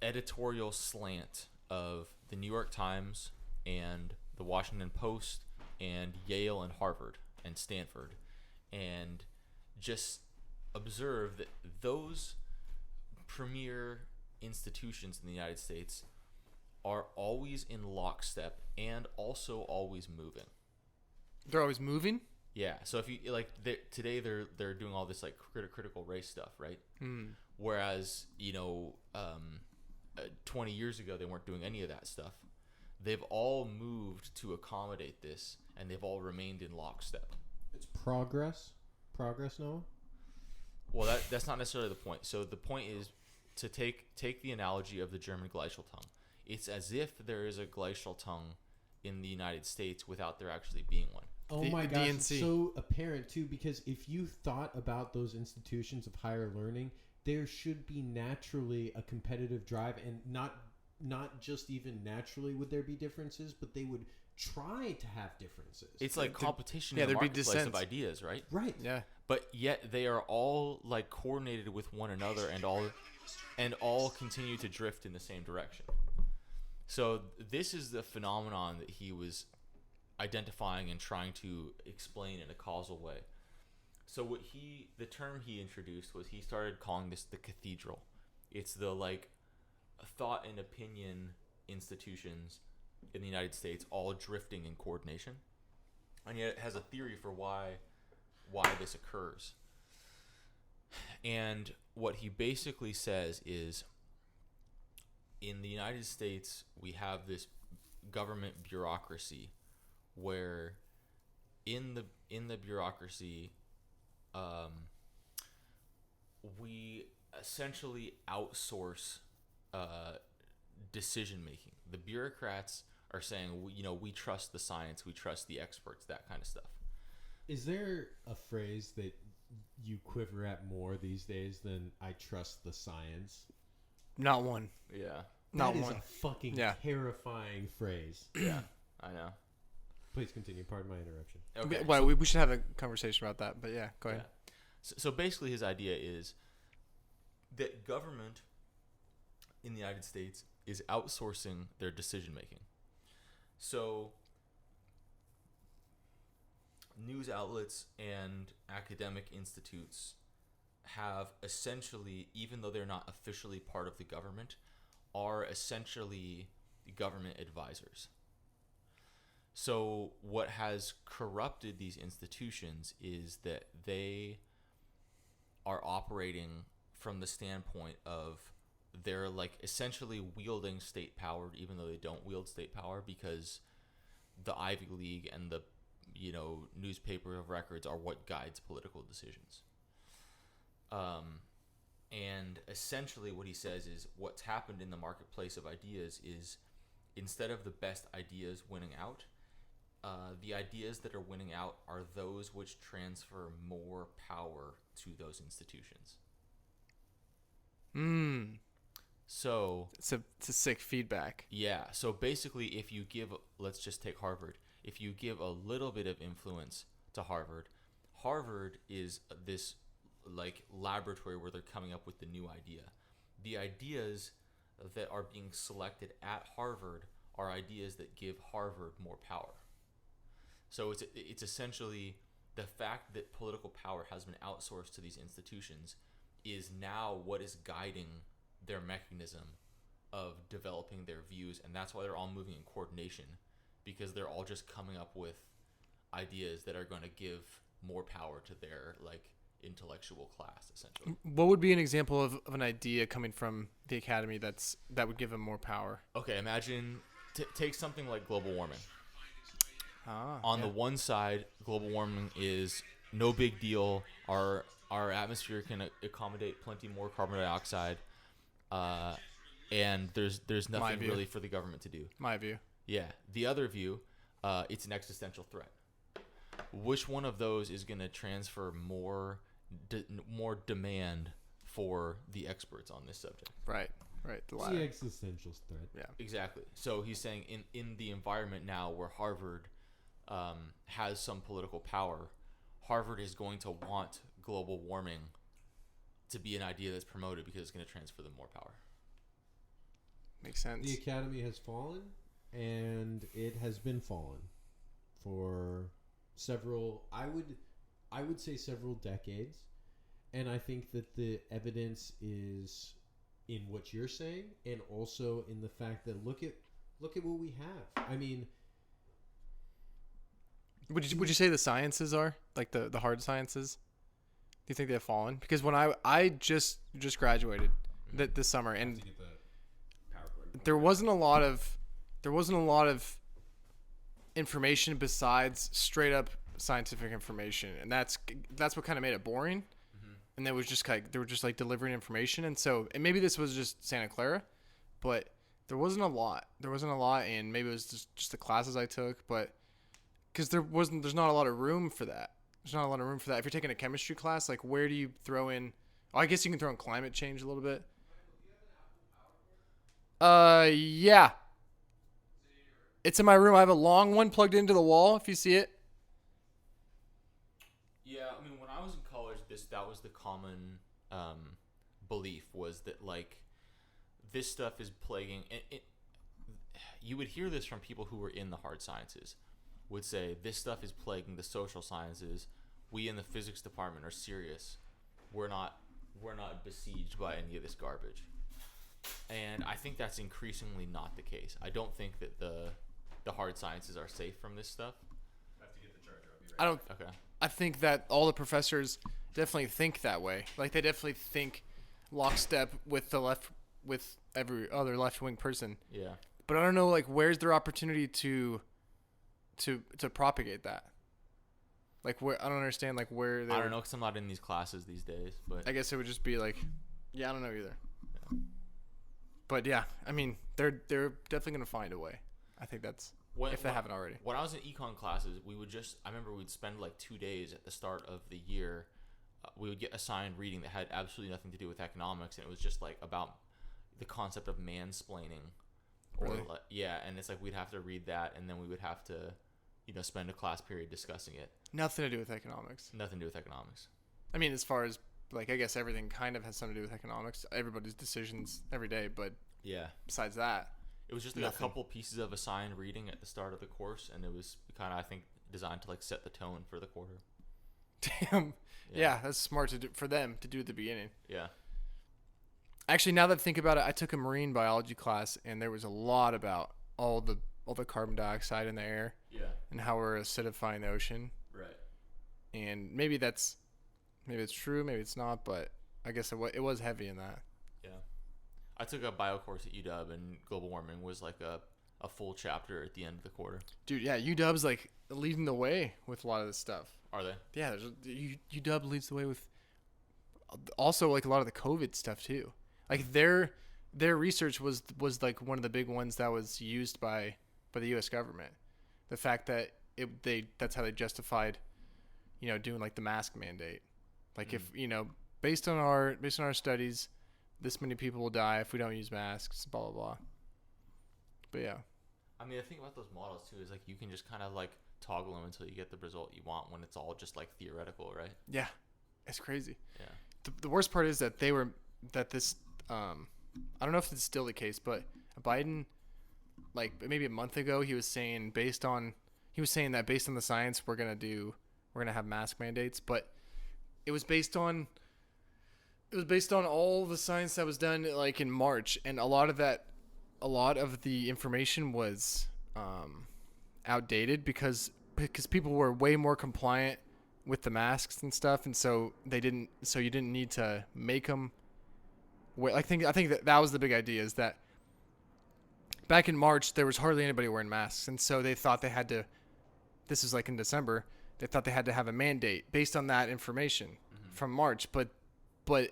editorial slant of the New York Times and the Washington Post and Yale and Harvard and Stanford, and just observe that those premier institutions in the United States are always in lockstep and also always moving. They're always moving? Yeah. So if you like today they're doing all this like critical race stuff, right? Mm. Whereas 20 years ago they weren't doing any of that stuff. They've all moved to accommodate this, and they've all remained in lockstep. It's progress, Noah. Well, that's not necessarily the point. So the point is to take the analogy of the German glacial tongue. It's as if there is a glacial tongue in the United States without there actually being one. Oh my gosh, it's so apparent too, because if you thought about those institutions of higher learning, there should be naturally a competitive drive, and not just even naturally would there be differences, but they would try to have differences. It's like competition in the marketplace of ideas, right? Right. Yeah. But yet they are all like coordinated with one another, and all continue to drift in the same direction. So this is the phenomenon that he was identifying and trying to explain in a causal way. So the term he introduced was, he started calling this the cathedral. It's the like thought and opinion institutions in the United States all drifting in coordination, and yet it has a theory for why this occurs. And what he basically says is, in the United States we have this government bureaucracy where in the bureaucracy we essentially outsource decision making. The bureaucrats are saying, we trust the science, we trust the experts, that kind of stuff. Is there a phrase that you quiver at more these days than "I trust the science"? Not one. Yeah. Not that is one. a fucking terrifying phrase. Yeah, I know. Please continue. Pardon my interruption. Okay. Well, we should have a conversation about that, but yeah, go ahead. Yeah. So basically his idea is that government in the United States is outsourcing their decision making. So news outlets and academic institutes have essentially, even though they're not officially part of the government, are essentially government advisors. So what has corrupted these institutions is that they are operating from the standpoint of they're like essentially wielding state power, even though they don't wield state power, because the Ivy League and the newspaper of records are what guides political decisions. And essentially what he says is, what's happened in the marketplace of ideas is, instead of the best ideas winning out, the ideas that are winning out are those which transfer more power to those institutions. So it's a sick feedback. Yeah. So basically, if you give, let's just take Harvard. If you give a little bit of influence to Harvard, Harvard is this like laboratory where they're coming up with the new idea. The ideas that are being selected at Harvard are ideas that give Harvard more power. So it's essentially the fact that political power has been outsourced to these institutions is now what is guiding their mechanism of developing their views, and that's why they're all moving in coordination, because they're all just coming up with ideas that are going to give more power to their like intellectual class, essentially. What would be an example of an idea coming from the academy that would give them more power? Okay, imagine take something like global warming. On the one side, global warming is no big deal. Our atmosphere can accommodate plenty more carbon dioxide, and there's nothing really for the government to do. My view. Yeah. The other view, it's an existential threat. Which one of those is going to transfer more demand for the experts on this subject? Right. The latter. The existential threat. Yeah. Exactly. So he's saying in the environment now where Harvard has some political power, Harvard is going to want global warming to be an idea that's promoted because it's going to transfer them more power. Makes sense. The academy has fallen, and it has been fallen for several, I would say several decades. And I think that the evidence is in what you're saying, and also in the fact that look at what we have. I mean, Would you say the sciences are like the hard sciences? Do you think they've fallen? Because when I just graduated this summer, and there wasn't a lot of information besides straight up scientific information, and that's what kind of made it boring. And they were just like delivering information, and maybe this was just Santa Clara, but there wasn't a lot. And maybe it was just the classes I took, but because there's not a lot of room for that. There's not a lot of room for that. If you're taking a chemistry class, like where do you throw in? Oh, I guess you can throw in climate change a little bit. Yeah. It's in my room. I have a long one plugged into the wall. If you see it. Yeah, I mean, when I was in college, that was the common belief, was that like this stuff is plaguing. You would hear this from people who were in the hard sciences. Would say this stuff is plaguing the social sciences. We in the physics department are serious. We're not besieged by any of this garbage. And I think that's increasingly not the case. I don't think that the hard sciences are safe from this stuff. I have to get the charger. I'll be right Okay. I think that all the professors definitely think that way. Like they definitely think lockstep with every other left-wing person. Yeah. But I don't know, like, where's their opportunity to propagate that? Like, where I don't understand, like, where they. I don't know, because I'm not in these classes these days, but I guess it would just be like, yeah, I don't know either. Yeah. But yeah, I mean, they're definitely gonna find a way. I think that's if they haven't already. When I was in econ classes, I remember we'd spend like 2 days at the start of the year. We would get assigned reading that had absolutely nothing to do with economics, and it was just like about the concept of mansplaining. Really? Or yeah, and it's like we'd have to read that, and then we would have to, spend a class period discussing it. Nothing to do with economics. Nothing to do with economics. I mean, as far as like, I guess everything kind of has something to do with economics. Everybody's decisions every day, but Yeah. besides that, It was just like nothing. a couple pieces of assigned reading at the start of the course, and it was kind of, I think, designed to like set the tone for the quarter. damn, yeah, that's smart to do for them to do at the beginning. Yeah. Actually, now that I think about it, I took a marine biology class, and there was a lot about all the carbon dioxide in the air Yeah. and how we're acidifying the ocean. Right. And maybe it's true, maybe it's not, but I guess it was heavy in that. Yeah. I took a bio course at UW, and global warming was like a full chapter at the end of the quarter. Dude, yeah, UW's like leading the way with a lot of this stuff. Are they? Yeah, UW leads the way with also like a lot of the COVID stuff too. Like their research was like one of the big ones that was used by the U.S. government. The fact that that's how they justified, doing like the mask mandate. Like if based on our studies, this many people will die if we don't use masks. Blah blah blah. But yeah. I mean, the thing about those models too is like you can just kind of like toggle them until you get the result you want when it's all just like theoretical, right? Yeah, it's crazy. Yeah. The worst part is that this I don't know if it's still the case, but Biden, like maybe a month ago, he was saying that based on the science we're gonna have mask mandates, but it was based on all the science that was done like in March, and a lot of the information was outdated because people were way more compliant with the masks and stuff, and so you didn't need to make them. I think that was the big idea, is that back in March there was hardly anybody wearing masks, and so they thought they had to. This is like in December. They thought they had to have a mandate based on that information from March, but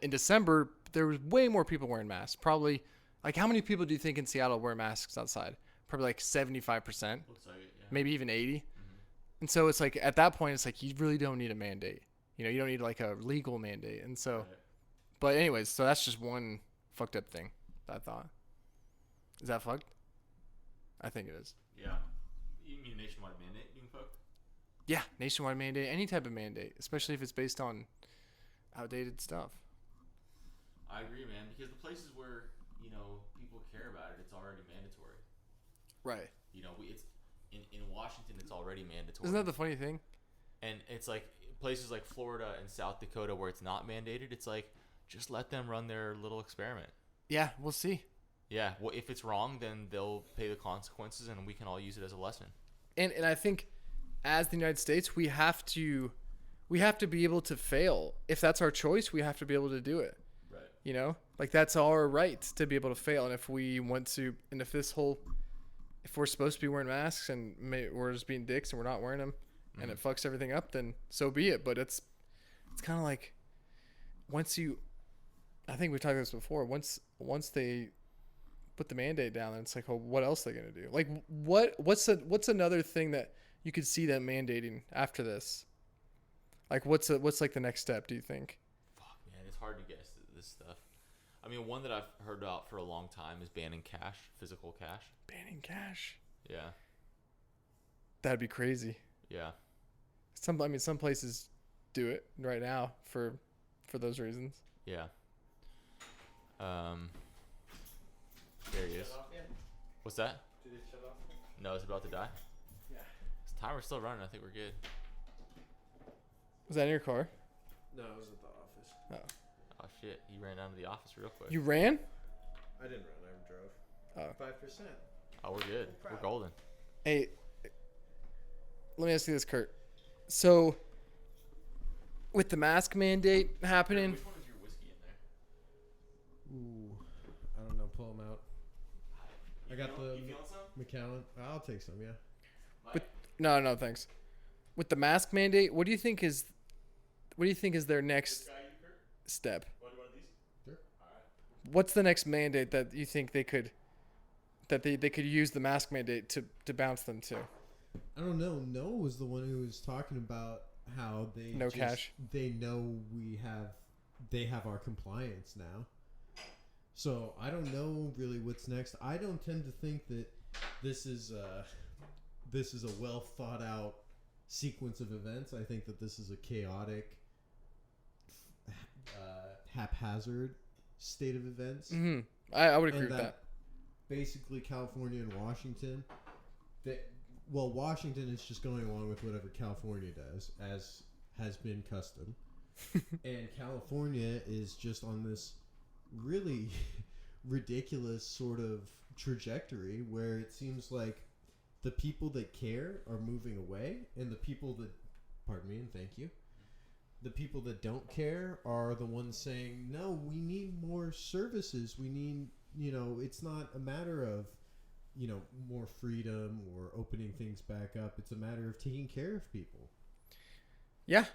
in December there was way more people wearing masks. Probably, like, how many people do you think in Seattle wear masks outside? Probably like 75%, Looks like it, yeah. maybe even 80. And so it's like at that point it's like you really don't need a mandate. You don't need like a legal mandate, and so. Right. But anyways, so that's just one fucked up thing that I thought. Is that fucked? I think it is. Yeah. You mean nationwide mandate being fucked? Yeah, nationwide mandate, any type of mandate, especially if it's based on outdated stuff. I agree, man, because the places where, people care about it, it's already mandatory. Right. It's in Washington, it's already mandatory. Isn't that the funny thing? And it's like places like Florida and South Dakota where it's not mandated, it's like, just let them run their little experiment. Yeah, we'll see. Yeah, well, if it's wrong, then they'll pay the consequences, and we can all use it as a lesson. And I think as the United States, we have to be able to fail. If that's our choice, we have to be able to do it. Right. You know, like that's our right to be able to fail. And if we want to, and if we're supposed to be wearing masks and we're just being dicks and we're not wearing them, and it fucks everything up, then so be it. But it's kind of like I think we've talked about this before. Once they put the mandate down, then it's like, oh, what else are they gonna do? Like, what's another thing that you could see them mandating after this? Like, what's like the next step? Do you think? Fuck, man, it's hard to guess this stuff. I mean, one that I've heard about for a long time is banning cash, physical cash. Banning cash. Yeah. That'd be crazy. Yeah. Some places do it right now for those reasons. Yeah. There he is. What's that? Did it shut off? No, it's about to die. Yeah. This timer's still running. I think we're good. Was that in your car? No, it was at the office. Oh shit! You ran down to the office real quick. You ran? I didn't run. I drove. 5%. Oh, we're good. We're golden. Hey, let me ask you this, Kurt. So, with the mask mandate happening, Which one is your whiskey in there? Ooh, I don't know. Pull them out. I got the You feeling some? Macallan. I'll take some. Yeah. no, thanks. With the mask mandate, what do you think is their next step? Want one of these? Sure. All right. What's the next mandate that you think they could use the mask mandate to bounce them to? I don't know. Noah was the one who was talking about how cash. They know they have our compliance now. So I don't know really what's next. I don't tend to think that this is a well thought out sequence of events. I think that this is a chaotic, haphazard state of events. Mm-hmm. I would agree with that. Basically, California and Washington. Washington is just going along with whatever California does, as has been custom. And California is just on this really ridiculous sort of trajectory where it seems like the people that care are moving away, and the people that, pardon me and thank you, the people that don't care are the ones saying, no, we need more services. We need, it's not a matter of, more freedom or opening things back up. It's a matter of taking care of people. Yeah.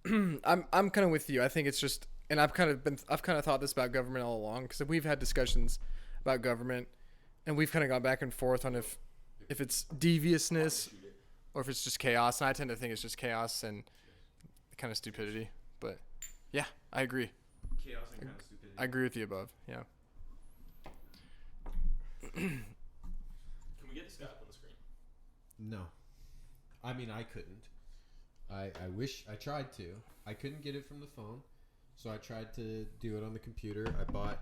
I'm kind of with you. I think it's just, and I've kind of thought this about government all along, because we've had discussions about government, and we've kind of gone back and forth on if it's deviousness or if it's just chaos. And I tend to think it's just chaos and kind of stupidity. But yeah, I agree. Chaos and kind of stupidity. I agree with you above. Yeah. Can we get the Skype on the screen? No. I mean, I couldn't. I wish I tried to. I couldn't get it from the phone, so I tried to do it on the computer. I bought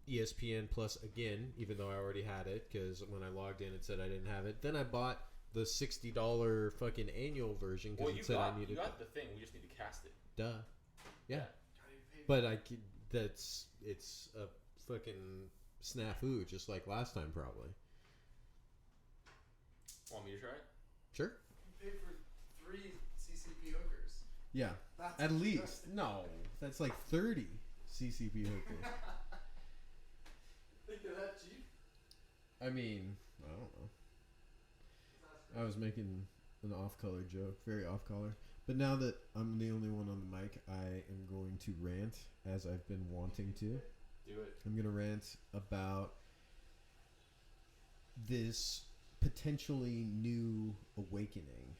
ESPN Plus again, even though I already had it, because when I logged in, it said I didn't have it. Then I bought the $60 fucking annual version because it said I needed. You got the thing. We just need to cast it. Duh. Yeah. But it's a fucking snafu, just like last time, probably. Want me to try it? Sure. You paid for 3 CCP hookers. Yeah. At least. No. That's like 30 CCP hookers. Think they're that cheap? I mean, I don't know. I was making an off-color joke, very off-color. But now that I'm the only one on the mic, I am going to rant, as I've been wanting to. Do it. I'm going to rant about this potentially new awakening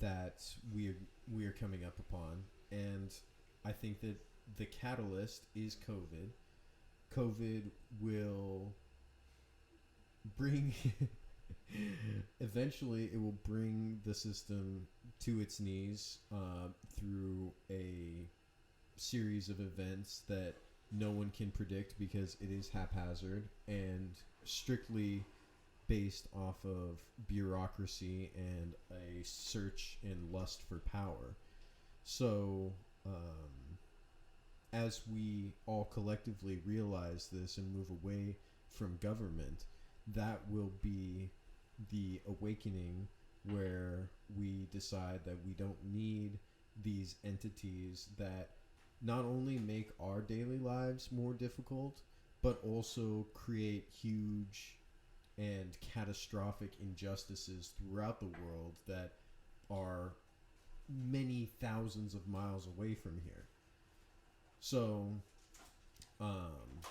that we are coming up upon. And I think that the catalyst is COVID. COVID will bring eventually it will bring the system to its knees through a series of events that no one can predict because it is haphazard and strictly based off of bureaucracy and a search and lust for power. So as we all collectively realize this and move away from government, that will be the awakening where we decide that we don't need these entities that not only make our daily lives more difficult, but also create huge and catastrophic injustices throughout the world that are many thousands of miles away from here. So,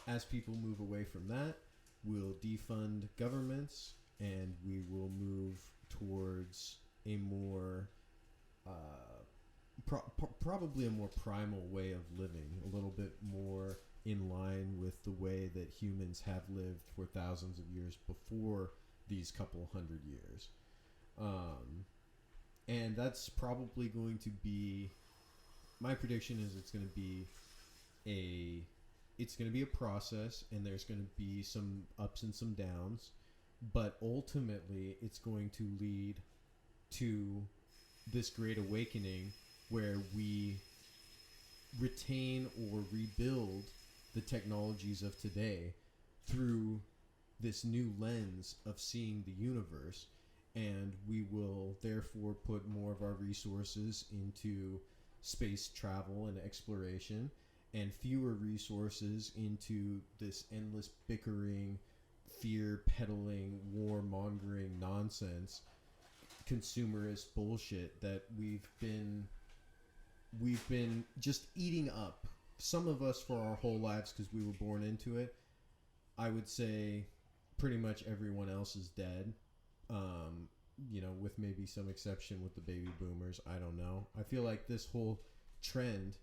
as people move away from that, we'll defund governments and we will move towards a more, probably a more primal way of living, a little bit more in line with the way that humans have lived for thousands of years before these couple hundred years. And that's probably going to be, my prediction is it's going to be a process, and there's going to be some ups and some downs, but ultimately it's going to lead to this great awakening where we retain or rebuild the technologies of today through this new lens of seeing the universe, and we will therefore put more of our resources into space travel and exploration, and fewer resources into this endless bickering, fear-peddling, war-mongering nonsense, consumerist bullshit that we've been just eating up. Some of us for our whole lives because we were born into it. I would say pretty much everyone else is dead. With maybe some exception with the baby boomers. I don't know. I feel like this whole trend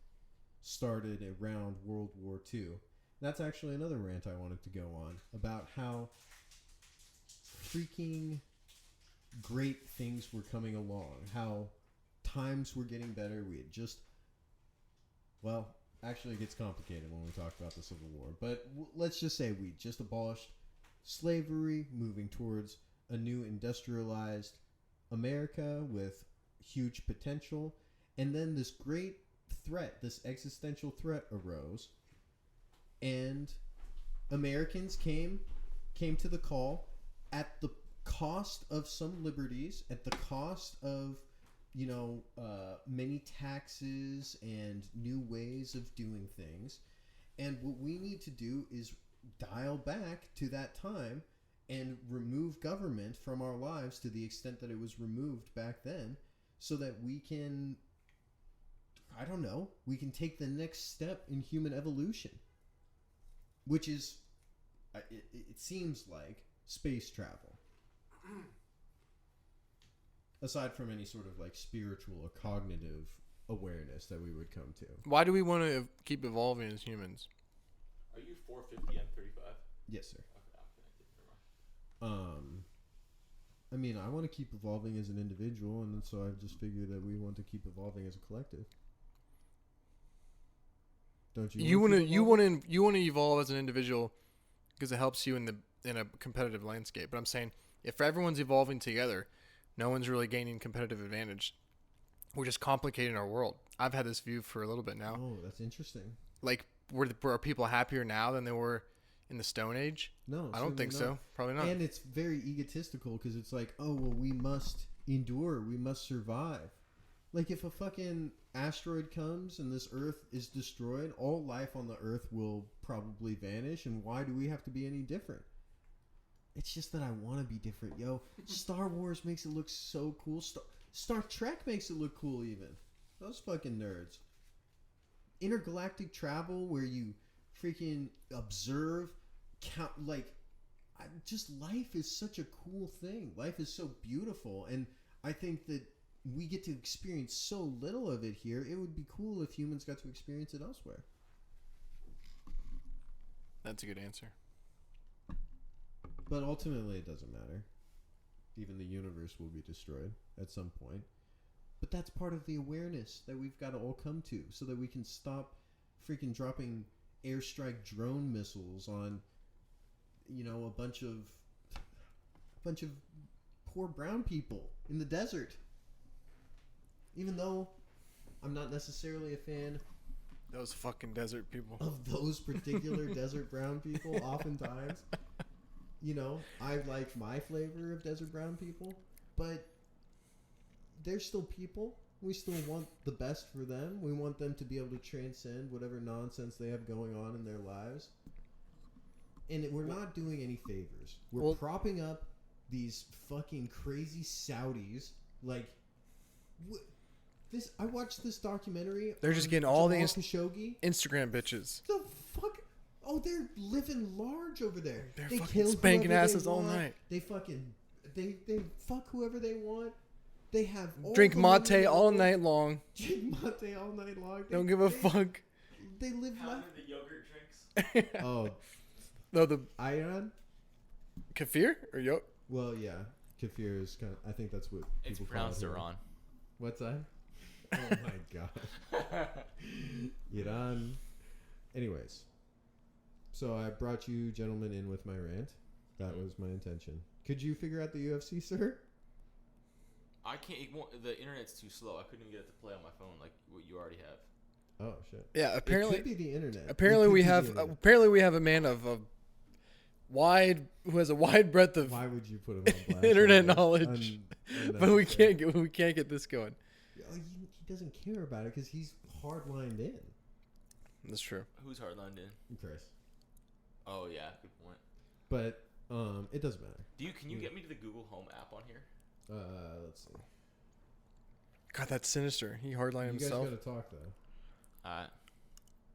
started around World War II. That's actually another rant I wanted to go on about how freaking great things were coming along, how times were getting better. We had just, well, actually it gets complicated when we talk about the Civil War, but let's just say we just abolished slavery, moving towards a new industrialized America with huge potential, and then this great threat, this existential threat arose, and Americans came to the call at the cost of some liberties, at the cost of many taxes and new ways of doing things. And what we need to do is dial back to that time and remove government from our lives to the extent that it was removed back then, so that we can, we can take the next step in human evolution, which is, it seems like, space travel. Aside from any sort of like spiritual or cognitive awareness that we would come to. Why do we want to keep evolving as humans? Are you 450 M35? Yes, sir. Okay, I'll connect it. I mean, I want to keep evolving as an individual, and so I've just figured that we want to keep evolving as a collective. Don't you? You want to evolve as an individual because it helps you in a competitive landscape. But I'm saying, if everyone's evolving together, no one's really gaining competitive advantage. We're just complicating our world. I've had this view for a little bit now. Oh, that's interesting. Like, are people happier now than they were in the Stone Age? No, I don't think so. Probably not. And it's very egotistical because it's like, oh, well, we must endure. We must survive. Like, if a fucking asteroid comes and this Earth is destroyed, all life on the Earth will probably vanish. And why do we have to be any different? It's just that I want to be different, yo. Star Wars makes it look so cool. Star Trek makes it look cool even. Those fucking nerds. Intergalactic travel where you freaking observe, count, just life is such a cool thing. Life is so beautiful, and I think that we get to experience so little of it here. It would be cool if humans got to experience it elsewhere. That's a good answer. But ultimately, it doesn't matter. Even the universe will be destroyed at some point. But that's part of the awareness that we've got to all come to, so that we can stop freaking dropping airstrike drone missiles on, a bunch of poor brown people in the desert. Even though I'm not necessarily a fan Those fucking desert people. of those particular desert brown people, oftentimes. You know, I like my flavor of desert brown people, but they're still people. We still want the best for them. We want them to be able to transcend whatever nonsense they have going on in their lives. And we're not doing any favors. We're propping up these fucking crazy Saudis. Like, I watched this documentary. They're just getting all the Khashoggi. Instagram bitches. The fuck? Oh, they're living large over there. They're fucking spanking asses all night. They fucking they fuck whoever they want. They have drink mate all night long. Drink mate all night long. Don't give a fuck. They live How life. are the yogurt drinks? Oh, no, the Iran. kefir or yo. Well, yeah, kefir is kind of. I think that's what It's people pronounced call it. Iran. What's that? Oh my god. Iran. Anyways, so I brought you gentlemen in with my rant. That was my intention. Could you figure out the UFC, sir? I can't. The internet's too slow. I couldn't even get it to play on my phone like what you already have. Oh shit. Yeah, apparently. It could be the internet. Apparently we have a man of a who has a wide breadth of Why would you put him on blast? internet knowledge, but we can't get this going. He doesn't care about it because he's hard-lined in. That's true. Who's hardlined in? Chris. Oh yeah, good point. But it doesn't matter. Can you get me to the Google Home app on here? Let's see. God, that's sinister. He hardlined You himself. guys gotta talk though.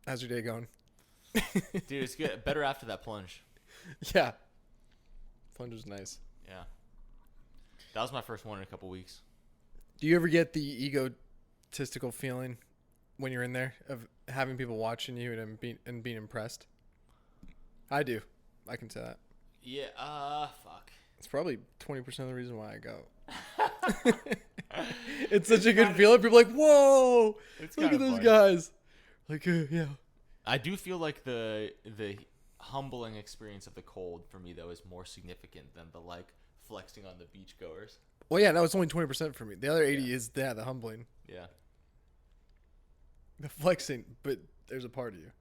How's your day going? Dude, it's good. Better after that plunge. Yeah. Plunge was nice. Yeah. That was my first one in a couple weeks. Do you ever get the egotistical feeling when you're in there of having people watching you and being impressed? I do. I can say that. Yeah. Fuck. It's probably 20% of the reason why I go. It's such a good feeling. People are like, whoa, look at those guys. Like, yeah. I do feel like the humbling experience of the cold for me though is more significant than the like flexing on the beachgoers. Well, yeah, no, it's only 20% for me. The other 80 is the humbling, Yeah. the flexing. But there's a part of you.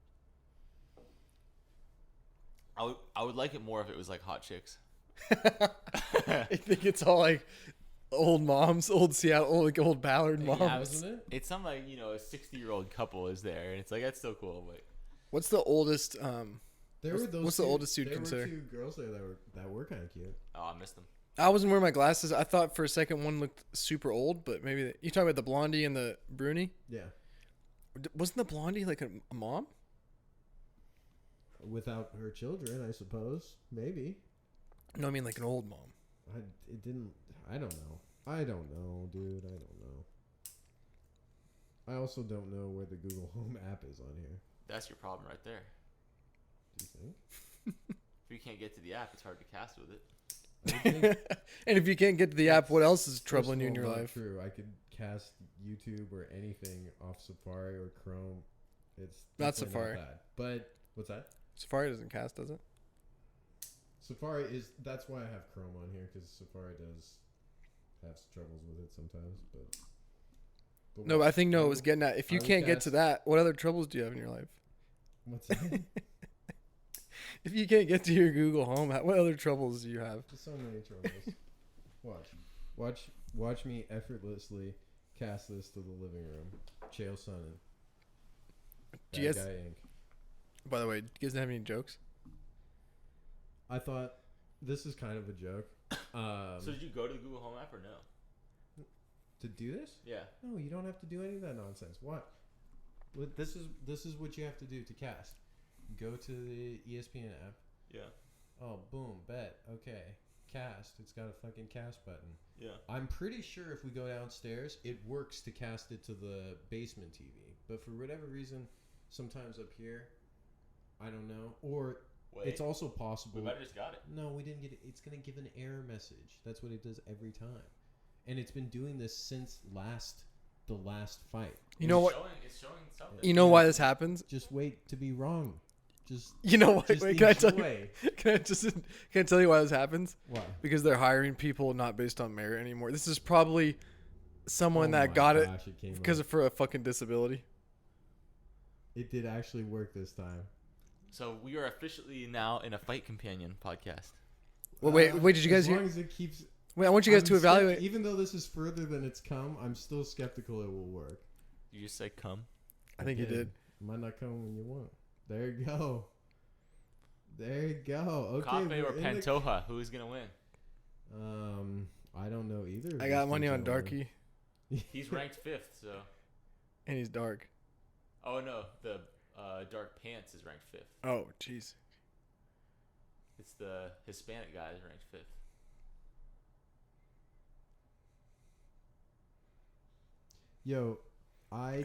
I would like it more if it was like hot chicks. I think it's all like old moms, old Seattle, old Ballard moms. Yeah, Wasn't it? it's some like, you know, a 60-year-old couple is there and it's like that's still cool, but What's the oldest? What's the oldest you'd consider? There were 2 girls there that were kind of cute. oh, I missed them. I wasn't wearing my glasses. I thought for a second one looked super old, but maybe you talking about the blondie and the bruni? Yeah. Wasn't the blondie like a mom? Without her children, I suppose. Maybe. No, I mean like an old mom. I don't know, dude. I don't know. I also don't know where the Google Home app is on here. That's your problem right there. Do you think? If you can't get to the app, it's hard to cast with it. I think And if you can't get to the app, what else is first troubling of you in all, your not life? True. I could cast YouTube or anything off Safari or Chrome. It's Not definitely Safari. bad. But what's that? Safari doesn't cast, does it? Safari is. That's why I have Chrome on here because Safari does have troubles with it sometimes. But No, what- I think no. I It was would- getting at if you I would can't get to cast- that, what other troubles do you have in your life? What's that? If you can't get to your Google Home, what other troubles do you have? There's so many troubles. Watch me effortlessly cast this to the living room. Chael Sonnen. Do you Bad guys- Guy Inc. By the way, do you guys have any jokes? I thought this is kind of a joke. So did you go to the Google Home app or no? To do this? Yeah. No, you don't have to do any of that nonsense. What? This is what you have to do to cast. Go to the ESPN app. Yeah. Oh, boom, bet. Okay. Cast. It's got a fucking cast button. Yeah. I'm pretty sure if we go downstairs, it works to cast it to the basement TV. But for whatever reason, sometimes up here, I don't know. Or Wait. it's also possible. We might have just got it. No, we didn't get it. It's going to give an error message. That's what it does every time. And it's been doing this since the last fight. You know what? It's showing something. You know why this happens? Just wait to be wrong. Just You know what? just Wait, can I tell you? enjoy. Can I tell you why this happens? Why? Because they're hiring people not based on merit anymore. This is probably someone Oh that my got it gosh, came because up. of for a fucking disability. It did actually work this time. So we are officially now in a Fight Companion podcast. Well, wait. Did you guys as hear? long as it keeps. Wait, I want you guys to evaluate. Even though this is further than it's come, I'm still skeptical it will work. Did you just say come? I think you did. It might not come when you want. There you go. There you go. Okay. Cape or Pantoja? Who's gonna win? I don't know either. I got money on Darky, He's ranked 5th, so. and he's dark. Oh no, the Dark Pants is ranked 5th. Oh, jeez. It's the Hispanic guy is ranked 5th. Yo,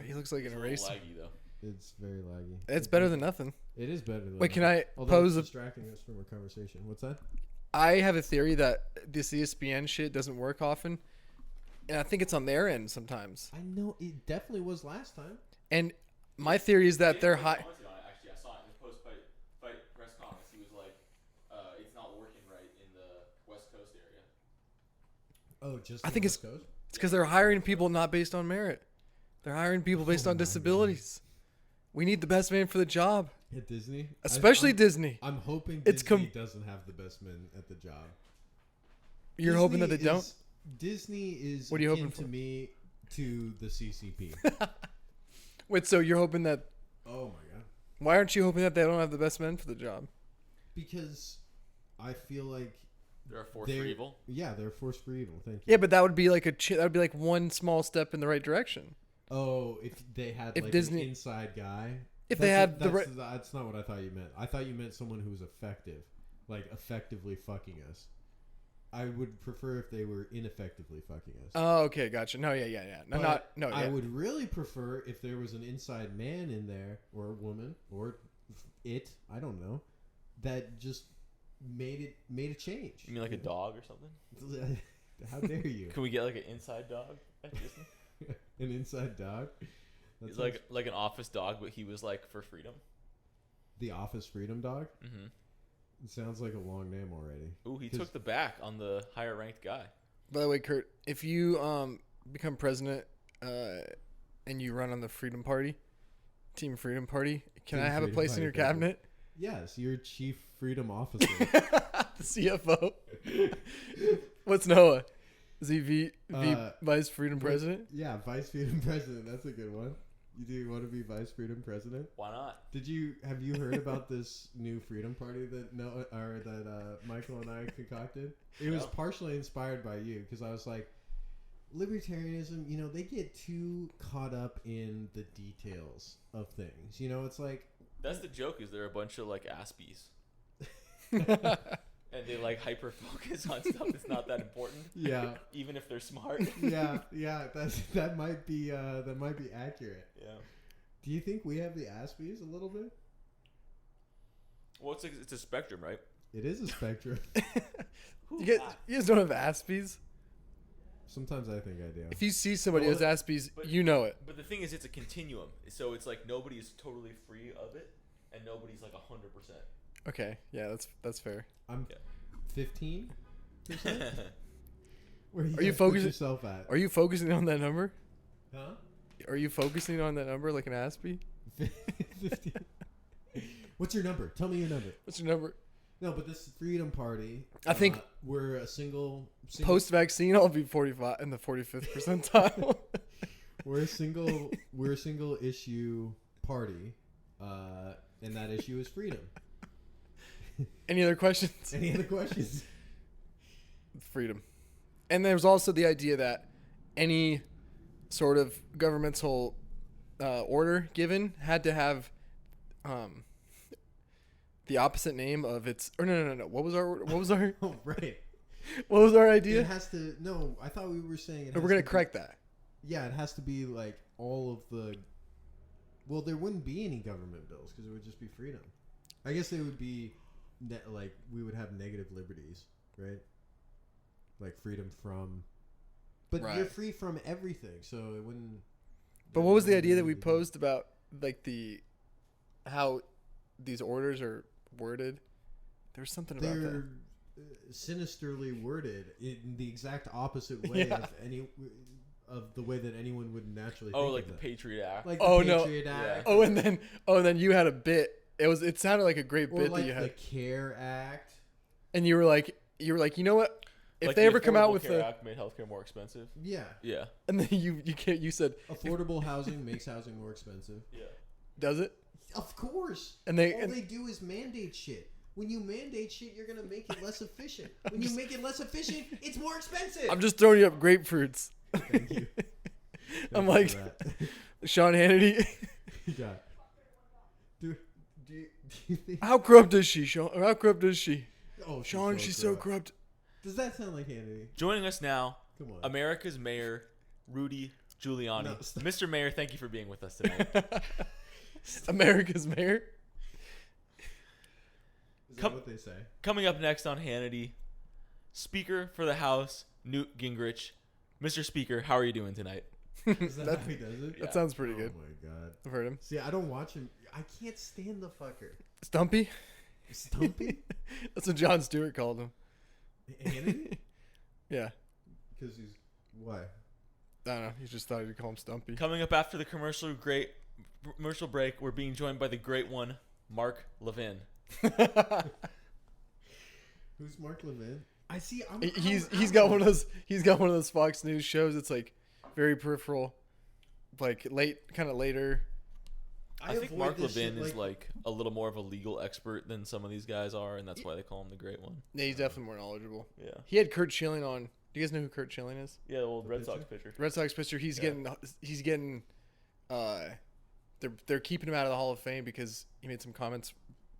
He looks like an It's a little eraser. laggy though. It's very laggy. It's better than nothing. It is better than. Wait, can I Although pose it's a? distracting us from our conversation. What's that? I have a theory that this ESPN shit doesn't work often, and I think it's on their end sometimes. I know it definitely was last time. And my theory is that they're high. Actually, I saw it in his post-fight press conference. He was like, "It's not working right in the West Coast area." Oh, just I think West Coast? It's because they're hiring people not based on merit. They're hiring people based on disabilities. We need the best man for the job, at Disney, especially Disney. I'm hoping It's Disney doesn't have the best men at the job. You're hoping that they don't? Disney is What are you akin hoping for? to me to the CCP. Wait, so you're hoping that? Oh my god! Why aren't you hoping that they don't have the best men for the job? Because I feel like They're a force for evil. Yeah, they're a force for evil. Thank you. Yeah, but that would be like that would be like one small step in the right direction. Oh, if they had If like Disney- an inside guy. If they had that's not what I thought you meant. I thought you meant someone who was effective, like effectively fucking us. I would prefer if they were ineffectively fucking us. Oh, okay, gotcha. No, yeah. No, But no. I Yeah. would really prefer if there was an inside man in there, or a woman, or it. I don't know. That just made a change. You mean like a dog or something? How dare you? Can we get like an inside dog at Disney? An inside dog. He's like an office dog, but he was like for freedom. The Office Freedom Dog. Mm-hmm. It sounds like a long name already. Ooh, he took the back on the higher ranked guy. By the way, Kurt, if you become president and you run on the Freedom Party, Team Freedom Party, can Team I have a Freedom place in Party your president. cabinet? Yes, you're Chief Freedom Officer. The CFO. What's Noah? Is he Vice Freedom President? Yeah, Vice Freedom President. That's a good one. You do want to be Vice Freedom President? Why not? Have you heard about this new Freedom Party that Michael and I concocted? It was partially inspired by you because I was like, libertarianism, they get too caught up in the details of things. It's like That's the joke. Is they're a bunch of like Aspies, and they like hyper focus on stuff that's not that important. Yeah. Even if they're smart. yeah. That might be accurate. Yeah. Do you think we have the Aspies a little bit? Well, it's a spectrum, right? It is a spectrum. You guys don't have Aspies? Sometimes I think I do. If you see somebody who has Aspies, but- you know it. But the thing is, it's a continuum. So it's like nobody's totally free of it, and nobody's like 100%. Okay, yeah, that's fair. I'm 15%. Where Are you guys put focusing- yourself at? Are you focusing on that number? Huh? Are you focusing on that number like an Aspie? 15. What's your number? Tell me your number. What's your number? No, but this Freedom Party. I think we're a single post-vaccine, I'll be 45 in the 45th percentile. We're a single issue party, and that issue is freedom. Any other questions? Any other questions? Freedom. And there's also the idea that any sort of governmental order given had to have the opposite name of its. Or no. What was our? Oh, right. What was our idea? It has to. No, I thought we were saying. We're gonna correct that. Yeah, it has to be like all of the. Well, there wouldn't be any government bills because it would just be freedom. I guess they would be like we would have negative liberties, right? Like freedom from. But Right. you're free from everything, so it wouldn't. But what was the idea that we posed about like how these orders are worded? There was something about that. They're sinisterly worded in the exact opposite way of the way that anyone would naturally. Oh, think like of the it. Patriot Act. Like Oh, the no. Patriot Act. Oh, and then you had a bit. It sounded like a great Or bit like that you the had, CARE Act. and you were like, you were like, you know what? If Like they the ever come out Affordable with Care the, Act made healthcare more expensive. Yeah. Yeah. and then you said, Affordable housing makes housing more expensive. Yeah. does it? Of course. And All they do is mandate shit. When you mandate shit, you're gonna make it less efficient. When you make it less efficient, it's more expensive. I'm just throwing you up grapefruits. Thank you. I'm Thank you like, for that. Sean Hannity. Yeah. Do you think? How corrupt is she, Sean? Or how corrupt is she? Oh, Sean, she's so corrupt. Does that sound like Hannity? Joining us now, Come on. America's Mayor, Rudy Giuliani. No, stop. Mr. Mayor, thank you for being with us tonight. America's mayor. Is that what they say? Coming up next on Hannity, Speaker for the House, Newt Gingrich. Mr. Speaker, how are you doing tonight? Is that how he does it? That sounds pretty good. Oh my god. I've heard him. See, I don't watch him. I can't stand the fucker. Stumpy? Stumpy? That's what Jon Stewart called him. Hannity? Yeah. Because he's why? I don't know. He just thought he'd call him Stumpy. Coming up after the commercial break, we're being joined by the great one, Mark Levin. Who's Mark Levin? I see. He's got one of those Fox News shows. It's like very peripheral, like kind of later. I think Mark Levin is like a little more of a legal expert than some of these guys are, and that's why they call him the great one. Yeah, he's definitely more knowledgeable. Yeah. He had Kurt Schilling on. Do you guys know who Kurt Schilling is? Yeah, the old Red Sox pitcher. Red Sox pitcher. He's getting. They're keeping him out of the Hall of Fame because he made some comments,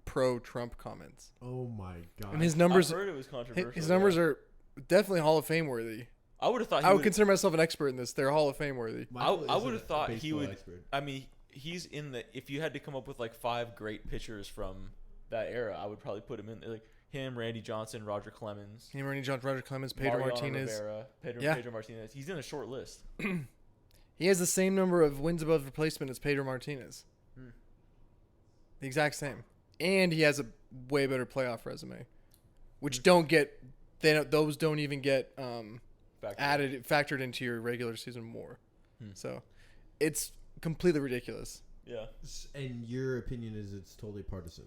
pro-Trump comments. Oh my god! And his numbers. I've heard it was controversial. His numbers are definitely Hall of Fame worthy. I would have thought. I would consider myself an expert in this. They're Hall of Fame worthy. I would have thought he would. Expert. I mean, he's in the. If you had to come up with like 5 great pitchers from that era, I would probably put him in like him, Randy Johnson, Roger Clemens, Roger Clemens, Pedro Mariano Martinez. Rivera, Pedro Martinez. He's in a short list. He has the same number of wins above replacement as Pedro Martinez. The exact same, and he has a way better playoff resume, which those don't even get factored into your regular season WAR. So, it's completely ridiculous. Yeah. And your opinion is it's totally partisan.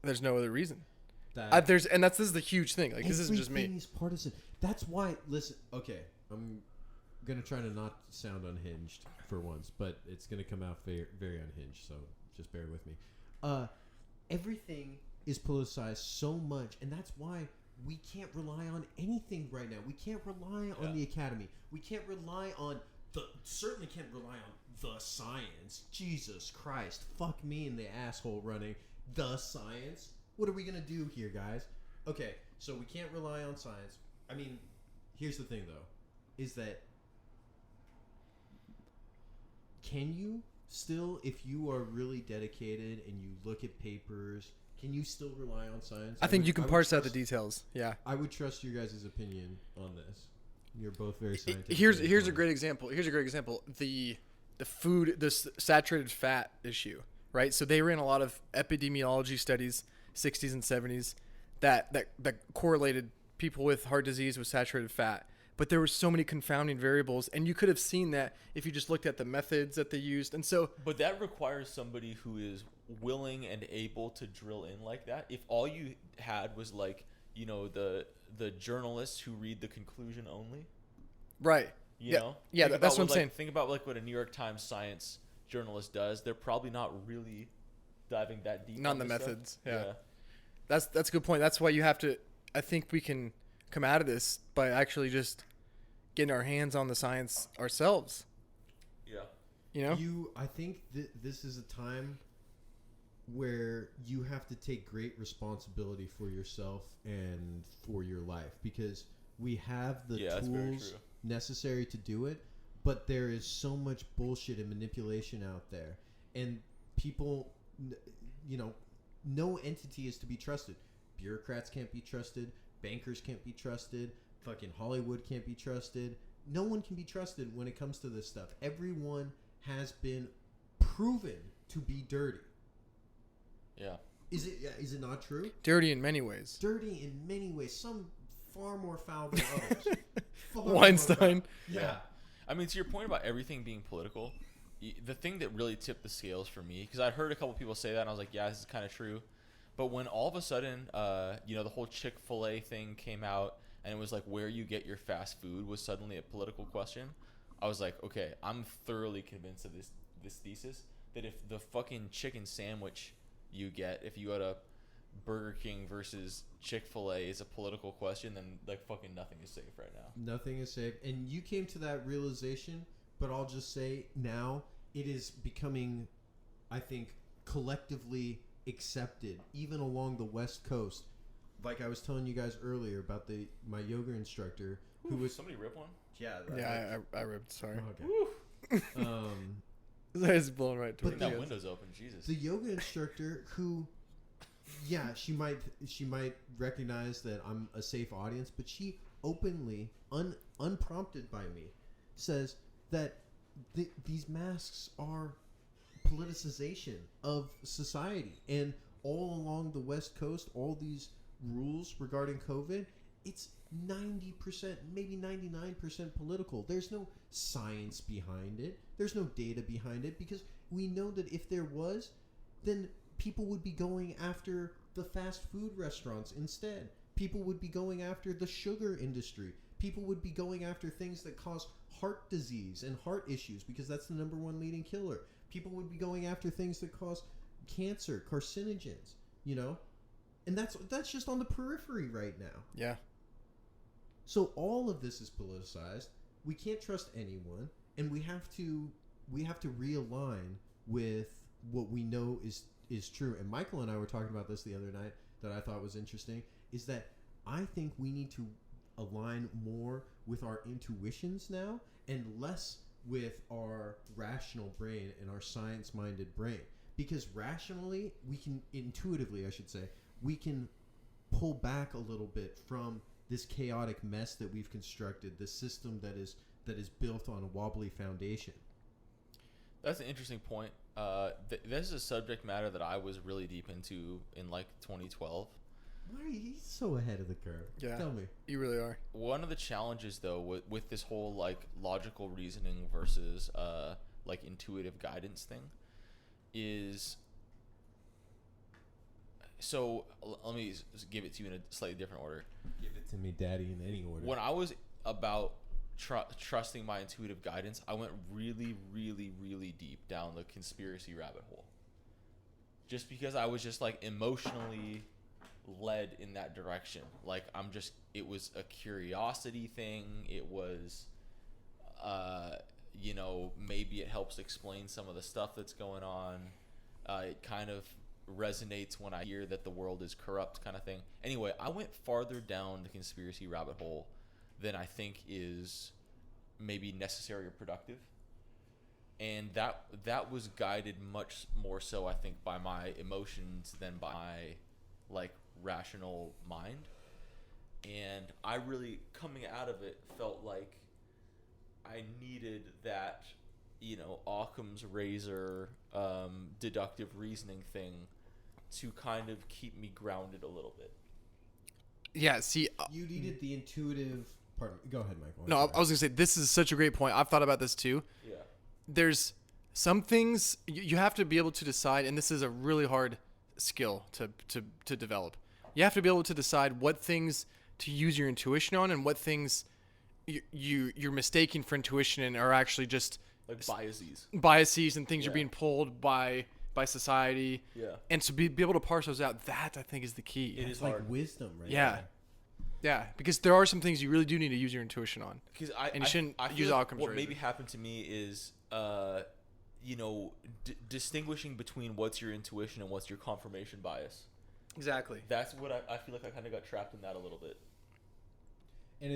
There's no other reason. This this is the huge thing. Like this isn't just me. Everything's partisan. That's why. Listen. Okay, I'm gonna try to not sound unhinged for once, but it's gonna come out very, very unhinged. So just bear with me. Everything is politicized so much, and that's why we can't rely on anything right now. We can't rely on the academy. We can't rely on certainly can't rely on the science. Jesus Christ. Fuck me in the asshole running the science. What are we going to do here, guys? Okay, so we can't rely on science. I mean, here's the thing, though, is that can you still, if you are really dedicated and you look at papers, can you still rely on science? I think you can parse out the details. Yeah. I would trust your guys' opinion on this. You're both very scientific. Here's a great example. The food, this saturated fat issue, right? So they ran a lot of epidemiology studies, 60s and 70s, that correlated people with heart disease with saturated fat. But there were so many confounding variables, and you could have seen that if you just looked at the methods that they used. And so, but that requires somebody who is willing and able to drill in like that. If all you had was like, you know, the journalists who read the conclusion only, right? You know, that's what I'm saying. Think about like what a New York Times science journalist does. They're probably not really diving that deep. Not in the methods. Yeah. That's a good point. That's why you have to. I think we can come out of this by actually just getting our hands on the science ourselves. Yeah. You know? I think this is a time where you have to take great responsibility for yourself and for your life, because we have the tools necessary to do it, but there is so much bullshit and manipulation out there, and people, you know, no entity is to be trusted. Bureaucrats can't be trusted. Bankers can't be trusted. Fucking Hollywood can't be trusted. No one can be trusted when it comes to this stuff. Everyone has been proven to be dirty. Yeah. Is it not true? Dirty in many ways. Dirty in many ways. Some far more foul than others. Weinstein. Yeah. I mean, to your point about everything being political, the thing that really tipped the scales for me, because I'd heard a couple people say that, and I was like, yeah, this is kind of true, But when all of a sudden, the whole Chick-fil-A thing came out, and it was like where you get your fast food was suddenly a political question, I was like, okay, I'm thoroughly convinced of this thesis that if the fucking chicken sandwich you get, if you go to Burger King versus Chick-fil-A is a political question, then like fucking nothing is safe right now. Nothing is safe. And you came to that realization, but I'll just say now it is becoming, I think, collectively accepted, even along the West Coast. Like I was telling you guys earlier about my yoga instructor who was... Somebody rip one? Yeah. Yeah, I ripped. Sorry. Oh, okay. It's blowing right But towards that you. window's open. Jesus. The yoga instructor who, yeah, she might recognize that I'm a safe audience, but she openly, unprompted by me, says that these masks are politicization of society, and all along the West Coast, all these rules regarding COVID, it's 90%, maybe 99% political. There's no science behind it. There's no data behind it, because we know that if there was, then people would be going after the fast food restaurants instead. People would be going after the sugar industry. People would be going after things that cause heart disease and heart issues, because that's the number one leading killer. People would be going after things that cause cancer, carcinogens, And that's just on the periphery right now. Yeah. So all of this is politicized. We can't trust anyone, and we have to realign with what we know is true. And Michael and I were talking about this the other night that I thought was interesting, is that I think we need to align more with our intuitions now and less with our rational brain and our science-minded brain. Because rationally, intuitively, we can pull back a little bit from this chaotic mess that we've constructed, this system that is built on a wobbly foundation. That's an interesting point. This is a subject matter that I was really deep into in like 2012. Why are you so ahead of the curve? Yeah. Tell me. You really are. One of the challenges, though, with this whole like logical reasoning versus like intuitive guidance thing, is so. Let me give it to you in a slightly different order. Give it to me, Daddy, in any order. When I was about trusting my intuitive guidance, I went really, really, really deep down the conspiracy rabbit hole. Just because I was just like emotionally led in that direction. Like it was a curiosity thing. It was, maybe it helps explain some of the stuff that's going on. It kind of resonates when I hear that the world is corrupt, kind of thing. Anyway, I went farther down the conspiracy rabbit hole than I think is maybe necessary or productive. And that was guided much more so, I think, by my emotions than by my like rational mind. And I really, coming out of it, felt like I needed that, Occam's razor, deductive reasoning thing to kind of keep me grounded a little bit. Yeah, see... you needed the intuitive... Pardon me. Go ahead, Michael. No, I was going to say, this is such a great point. I've thought about this too. Yeah. There's some things you have to be able to decide, and this is a really hard skill to develop. You have to be able to decide what things to use your intuition on and what things you're mistaking for intuition and are actually just... like biases and things you're being pulled by society. Yeah. And to be able to parse those out, that I think is the key. It's like hard. Wisdom, right? Yeah. There. Yeah, because there are some things you really do need to use your intuition on. Because you shouldn't use like Occam's what razor. maybe happened to me is, distinguishing between what's your intuition and what's your confirmation bias. Exactly. That's what I feel like I kind of got trapped in that a little bit. And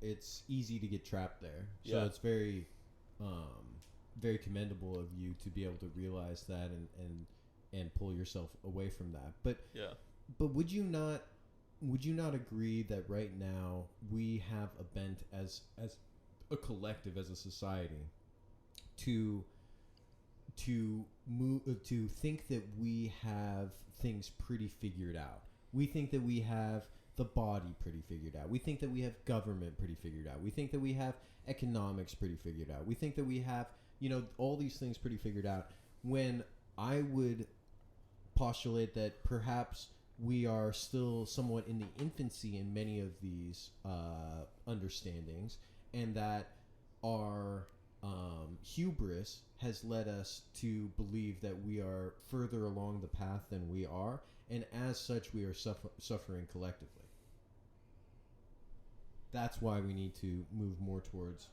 it's easy to get trapped there. So Yeah. it's very very commendable of you to be able to realize that and pull yourself away from that. But would you not agree that right now we have a bent as a collective, as a society, to think that we have things pretty figured out? We think that we have the body pretty figured out. We think that we have government pretty figured out. We think that we have economics pretty figured out. We think that we have, all these things pretty figured out. When I would postulate that perhaps we are still somewhat in the infancy in many of these understandings, and that our hubris has led us to believe that we are further along the path than we are, and as such we are suffering collectively. That's why we need to move more towards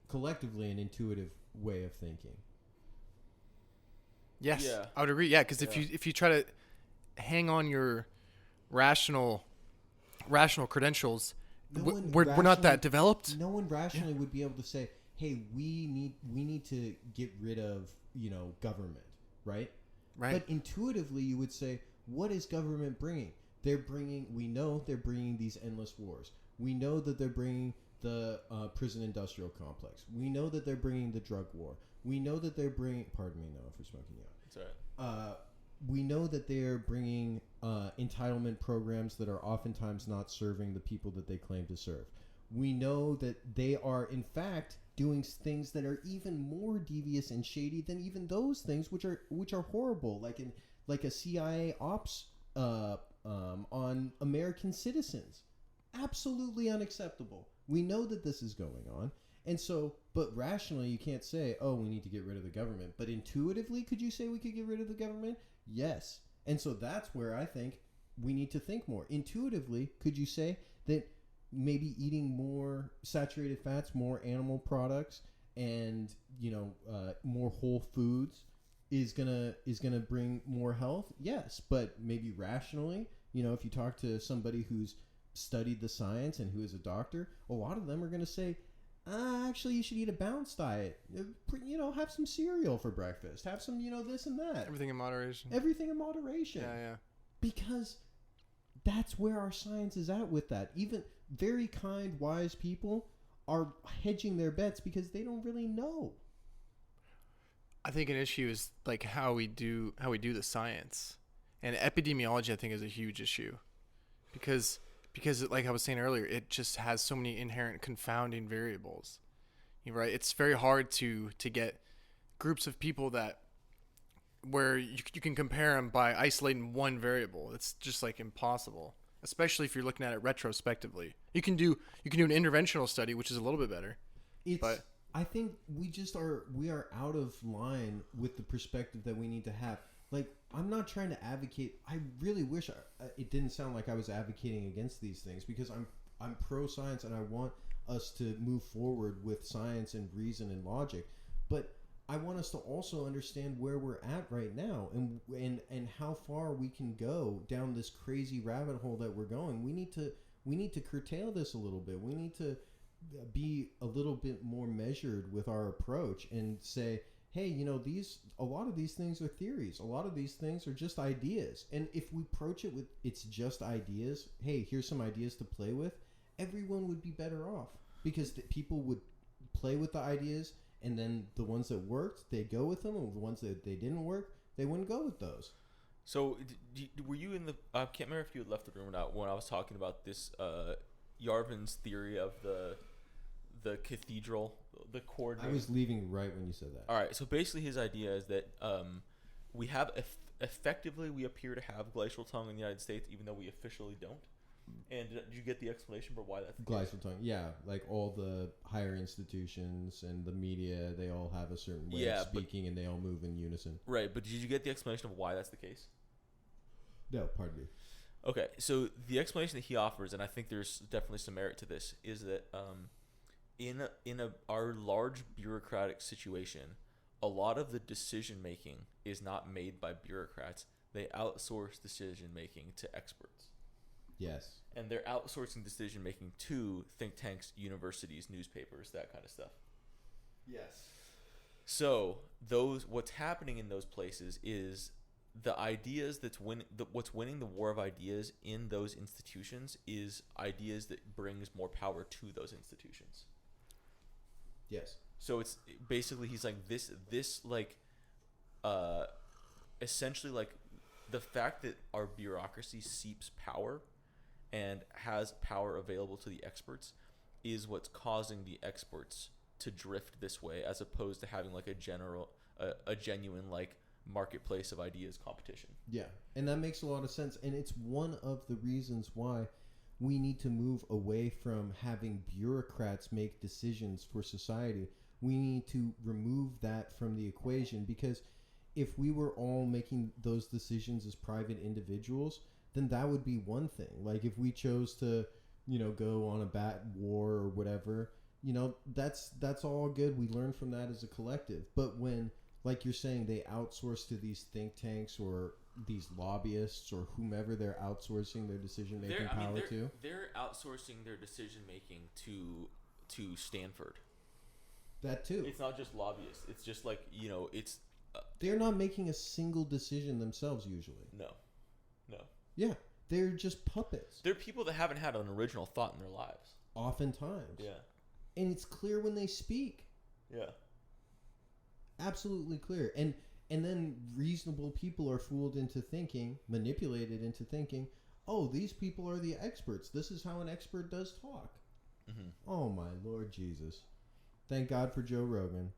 collectively an intuitive way of thinking. Yes, Yeah. I would agree. Yeah, because if you try to hang on your rational credentials, we're not that developed. No one rationally would be able to say, "Hey, we need to get rid of government," right? Right. But intuitively, you would say, "What is government bringing? We know they're bringing these endless wars. We know that they're bringing the prison industrial complex. We know that they're bringing the drug war. We know that they're bringing. Pardon me, Noah, for smoking you out. That's right. We know that they're bringing entitlement programs that are oftentimes not serving the people that they claim to serve. We know that they are, in fact, doing things that are even more devious and shady than even those things, which are horrible, like a CIA ops on American citizens. Absolutely unacceptable. We know that this is going on. And so, but rationally, you can't say, oh, we need to get rid of the government. But intuitively, could you say we could get rid of the government? Yes. And so that's where I think we need to think more. Intuitively, could you say that maybe eating more saturated fats, more animal products, and more whole foods is gonna bring more health? Yes. But maybe rationally, if you talk to somebody who's studied the science and who is a doctor, a lot of them are going to say, actually, you should eat a balanced diet. Have some cereal for breakfast. Have some, this and that. Everything in moderation. Yeah. Because that's where our science is at with that. Even very kind, wise people are hedging their bets because they don't really know. I think an issue is like how we do the science, and epidemiology I think is a huge issue because like I was saying earlier, it just has so many inherent confounding variables. Right? It's very hard to get groups of people where you can compare them by isolating one variable. It's just like impossible, especially if you're looking at it retrospectively. You can do an interventional study, which is a little bit better. I think we are out of line with the perspective that we need to have. Like, I'm not trying to advocate. I really wish it didn't sound like I was advocating against these things, because I'm pro science and I want us to move forward with science and reason and logic. But I want us to also understand where we're at right now and how far we can go down this crazy rabbit hole that we're going. We need to curtail this a little bit. We need to be a little bit more measured with our approach and say, hey, a lot of these things are theories. A lot of these things are just ideas. And if we approach it with it's just ideas, hey, here's some ideas to play with, everyone would be better off, because people would play with the ideas, and then the ones that worked, they'd go with them, and the ones that they didn't work, they wouldn't go with those. So were you in the... I can't remember if you had left the room or not when I was talking about this Yarvin's theory of the cathedral, the coordinate. I was leaving right when you said that. All right, so basically his idea is that we have effectively we appear to have glacial tongue in the United States, even though we officially don't. And did you get the explanation for why that's the glacial tongue? Yeah, like all the higher institutions and the media, they all have a certain way of speaking, and they all move in unison. Right, but did you get the explanation of why that's the case? No, pardon me. Okay, so the explanation that he offers, and I think there's definitely some merit to this, is that in our large bureaucratic situation, a lot of the decision making is not made by bureaucrats. They outsource decision making to experts. Yes. And they're outsourcing decision making to think tanks, universities, newspapers, that kind of stuff. Yes. So what's happening in those places is the ideas what's winning the war of ideas in those institutions is ideas that brings more power to those institutions. Yes. So it's basically, he's like this like essentially like the fact that our bureaucracy seeps power and has power available to the experts is what's causing the experts to drift this way, as opposed to having like a genuine like marketplace of ideas competition. Yeah, and that makes a lot of sense. And it's one of the reasons why we need to move away from having bureaucrats make decisions for society. We need to remove that from the equation, because if we were all making those decisions as private individuals, then that would be one thing. Like if we chose to, go on a bat war or whatever, that's all good. We learn from that as a collective. But when, like you're saying, they outsource to these think tanks or these lobbyists or whomever they're outsourcing their decision-making power to. They're outsourcing their decision-making to Stanford. That too. It's not just lobbyists. It's just like, it's... they're not making a single decision themselves usually. No. Yeah, they're just puppets. They're people that haven't had an original thought in their lives. Oftentimes. Yeah. And it's clear when they speak. Yeah. Absolutely clear. And then reasonable people are fooled into thinking, manipulated into thinking, oh, these people are the experts. This is how an expert does talk. Mm-hmm. Oh, my Lord Jesus. Thank God for Joe Rogan.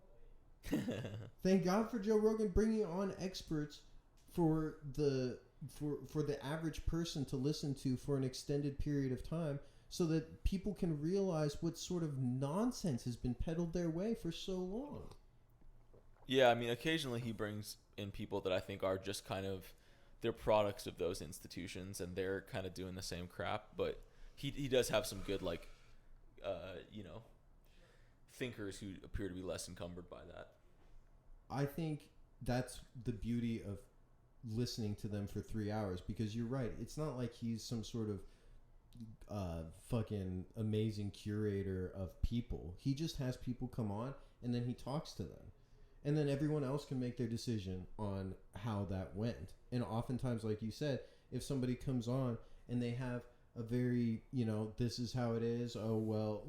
Thank God for Joe Rogan bringing on experts for the average person to listen to for an extended period of time, so that people can realize what sort of nonsense has been peddled their way for so long. Yeah, I mean, occasionally he brings in people that I think are just kind of, they're products of those institutions, and they're kind of doing the same crap. But he does have some good, like, thinkers who appear to be less encumbered by that. I think that's the beauty of listening to them for 3 hours, because you're right. It's not like he's some sort of fucking amazing curator of people. He just has people come on, and then he talks to them. And then everyone else can make their decision on how that went. And oftentimes, like you said, if somebody comes on and they have a very, this is how it is, oh, well,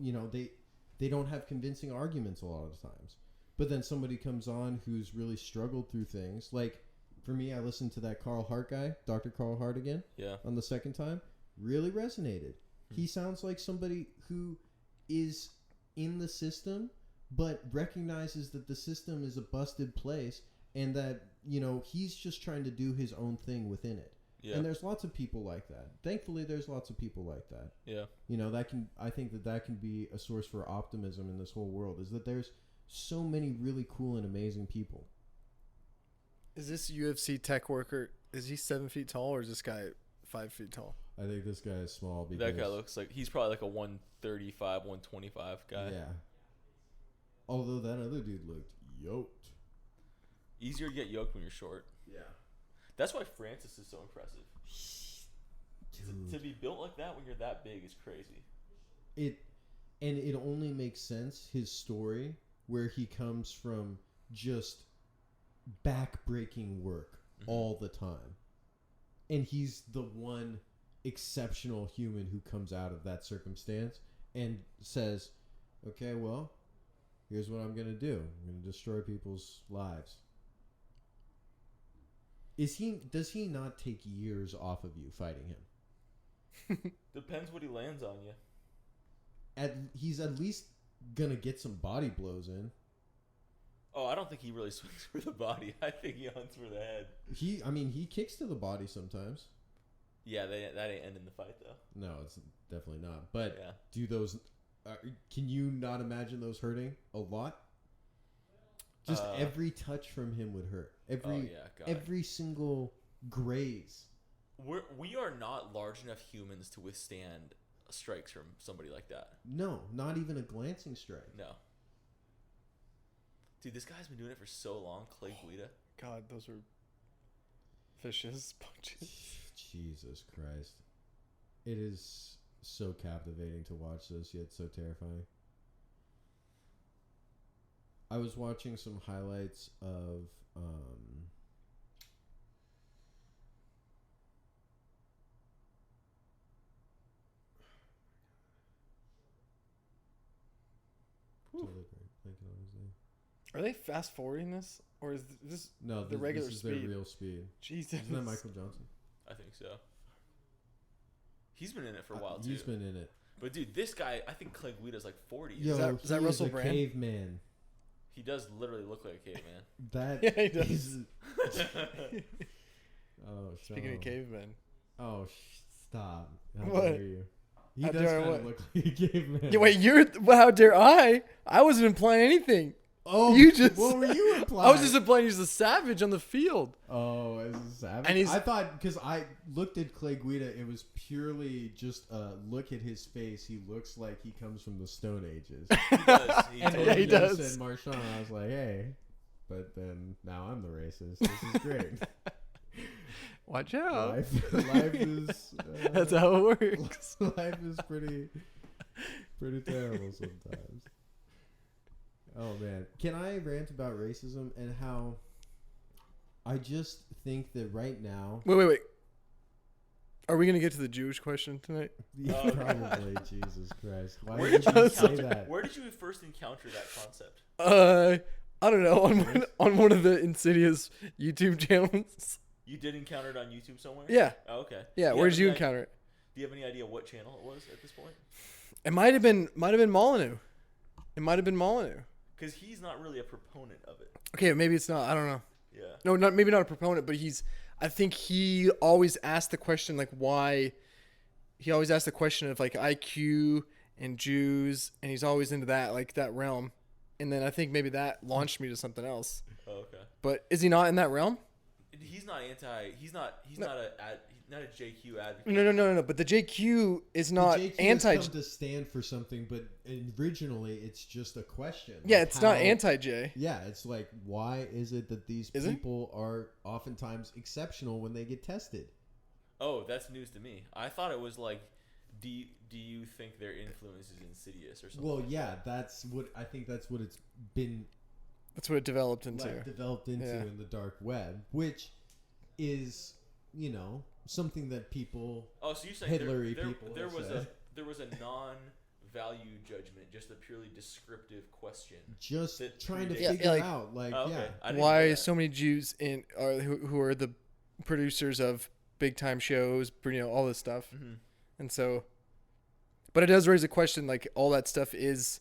they don't have convincing arguments a lot of times. But then somebody comes on who's really struggled through things. Like, for me, I listened to that Carl Hart guy, Dr. Carl Hart again, on the second time. Really resonated. He sounds like somebody who is in the system, but recognizes that the system is a busted place, and that, he's just trying to do his own thing within it. Yeah. And there's lots of people like that. Thankfully, there's lots of people like that. Yeah. I think that can be a source for optimism in this whole world, is that there's so many really cool and amazing people. Is this UFC tech worker, is he 7 feet tall, or is this guy 5 feet tall? I think this guy is small. Because that guy looks like he's probably like a 135, 125 guy. Yeah. Although that other dude looked yoked. Easier to get yoked when you're short. Yeah. That's why Francis is so impressive. To be built like that when you're that big is crazy. It only makes sense, his story, where he comes from just back-breaking work all the time. And he's the one exceptional human who comes out of that circumstance and says, okay, well, here's what I'm going to do. I'm going to destroy people's lives. Does he not take years off of you fighting him? Depends what he lands on you. He's at least going to get some body blows in. Oh, I don't think he really swings for the body. I think he hunts for the head. He kicks to the body sometimes. Yeah, that ain't ending the fight, though. No, it's definitely not. But do those... can you not imagine those hurting a lot? Just every touch from him would hurt. Every single graze. We are not large enough humans to withstand strikes from somebody like that. No, not even a glancing strike. No. Dude, this guy's been doing it for so long. Clay Guida. God, those are vicious punches. Jesus Christ. It is so captivating to watch this, yet so terrifying. I was watching some highlights of Are they fast forwarding this, or is this the regular this is speed? Their real speed. Jesus. Isn't that Michael Johnson? I think so. He's been in it for a while too. He's been in it. But dude, this guy, I think Clay Guida's like 40. Yo, is that Russell Brand? Caveman. He does literally look like a caveman. That Yeah, he does. is- oh, Speaking of cavemen. Oh, stop! How What? dare you? He How does dare I kind what? of look like a caveman. Yeah, wait, how dare I? I wasn't implying anything. Oh, You just. what were you implying? I was just implying he's a savage on the field. Oh, as a savage. And he's- I thought because I looked at Clay Guida, it was purely just a look at his face. He looks like he comes from the Stone Ages. He does. He And totally Yeah, he then does. you said Marshawn. I was like, hey, but then now I'm the racist. This is great. Watch out. Life is. That's how it works. Life is pretty terrible sometimes. Oh man, can I rant about racism and how I just think that right now, Wait. Are we gonna get to the Jewish question tonight? Oh, probably Jesus Christ, why Where did did you you say encounter, that? where did you first encounter that concept? I don't know. On one of the Insidious YouTube channels. You did encounter it on YouTube somewhere? Yeah. Oh, okay. Yeah. Do Where have did you any encounter it? Do you have any idea what channel it was at this point? It might have been Molyneux. It might have been Molyneux. Because he's not really a proponent of it. Okay, maybe it's not. I don't know. Yeah. No, maybe not a proponent, but I think he always asked the question like why. He always asked the question of like IQ and Jews, and he's always into that like that realm. And then I think maybe that launched me to something else. Oh, okay. But is he not in that realm? He's not anti. He's not a JQ advocate. No. But the JQ is not The JQ anti. has come to stand for something, but originally it's just a question. Yeah, Like it's not how- anti-J. Yeah, it's like, why is it that these Is it? people are oftentimes exceptional when they get tested? Oh, that's news to me. I thought it was like, do you think their influence is insidious or something? Well, like yeah, that? that's what I think. That's what it's been That's what it developed into. like, developed into Yeah. in the dark web, which is, something that people. Oh, so you're saying Hillary there people have was said. there was a non-value judgment, just a purely descriptive question. Just That trying to predates- figure Yeah, like- out, like, Oh, okay. yeah, I didn't know Why that. so many Jews who are the producers of big time shows, all this stuff, Mhm. and so, but it does raise a question. Like all that stuff is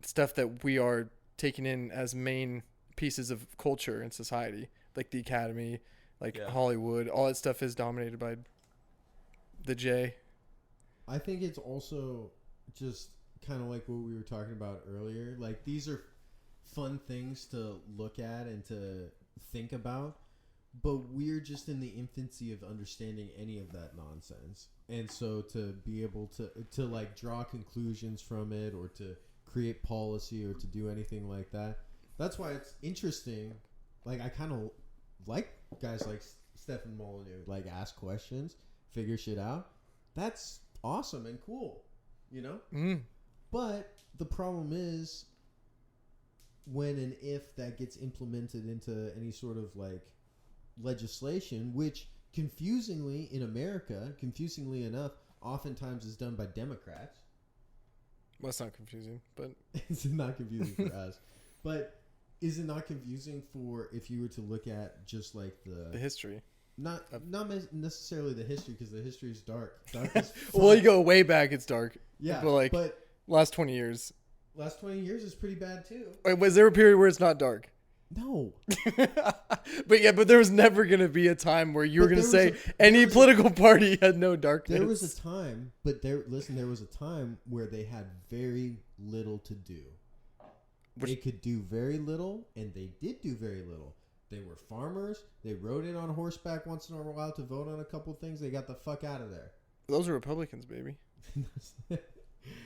stuff that we are taking in as main pieces of culture and society, like the Academy, like Yeah. Hollywood. All that stuff is dominated by the J. I think it's also just kind of like what we were talking about earlier. Like, these are fun things to look at and to think about, but we're just in the infancy of understanding any of that nonsense. And so to be able to like draw conclusions from it, or to create policy, or to do anything like that, that's why it's interesting. Like, I kind of like guys like Stefan Molyneux, like, ask questions, figure shit out. That's awesome and cool, But the problem is when and if that gets implemented into any sort of like legislation, which confusingly enough, oftentimes is done by Democrats. Well, it's not confusing, but It's not confusing for us, but is it not confusing for if you were to look at just like the history. not necessarily the history, because the history is dark as fuck. Well, you go way back, it's dark. Yeah, but last 20 years. last 20 years is pretty bad too. Wait, was there a period where it's not dark? No. but there was never going to be a time where you were But going to there say was a- any there was a- political party had no darkness. There was a time, there was a time where they had very little to do. They could do very little, and they did do very little. They were farmers. They rode in on horseback once in a while to vote on a couple things. They got the fuck out of there. Those are Republicans, baby.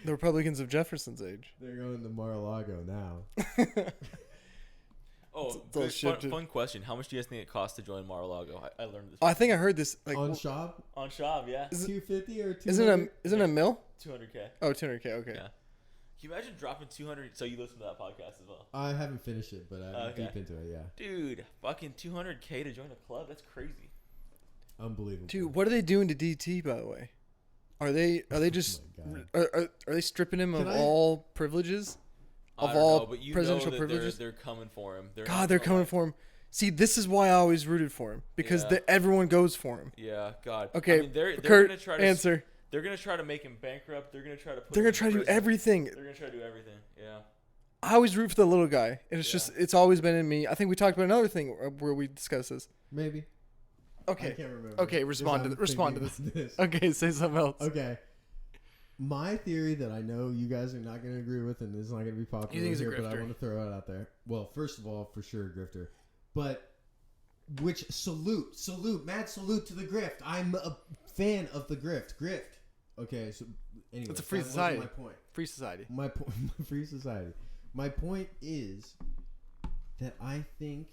The Republicans of Jefferson's age. They're going to Mar-a-Lago now. Oh, It's all good, shifted. fun question. How much do you guys think it costs to join Mar-a-Lago? I learned this I think I heard this. Like, On shop, on Shab, yeah. Is it- 250 or 200? isn't it a mill? 200K. Oh, 200K. Okay. Yeah. Can you imagine dropping 200? So you listen to that podcast as well, I haven't finished it, but I'm Okay. deep into it. Yeah, dude. Fucking 200K to join a club? That's crazy. unbelievable. Dude, what are they doing to DT, by the way? Are they just Oh my are they stripping him Can of I- all privileges? I Of don't all know, but you presidential know that privileges? They're coming for him. God, they're coming for him. See, this is why I always rooted for him, because Yeah. everyone goes for him. Yeah, God. Okay, I mean, they're Kurt, gonna try to answer. They're gonna try to make him bankrupt. They're gonna try to. Put They're him gonna try in to do prison. everything. They're gonna try to do everything. Yeah. I always root for the little guy, and it's just it's always been in me. I think we talked about another thing where we discussed this. Maybe. Okay. I can't remember. Okay, respond to this. Okay, say something else. Okay. My theory that I know you guys are not going to agree with, and this is not going to be popular You think he's a here, but I grifter? want to throw it out there. Well, first of all, for sure, grifter. But which salute mad salute to the grift. I'm a fan of the grift. Okay, so anyway, It's a free that wasn't society. my point. Free society. My point, free society. My point is that I think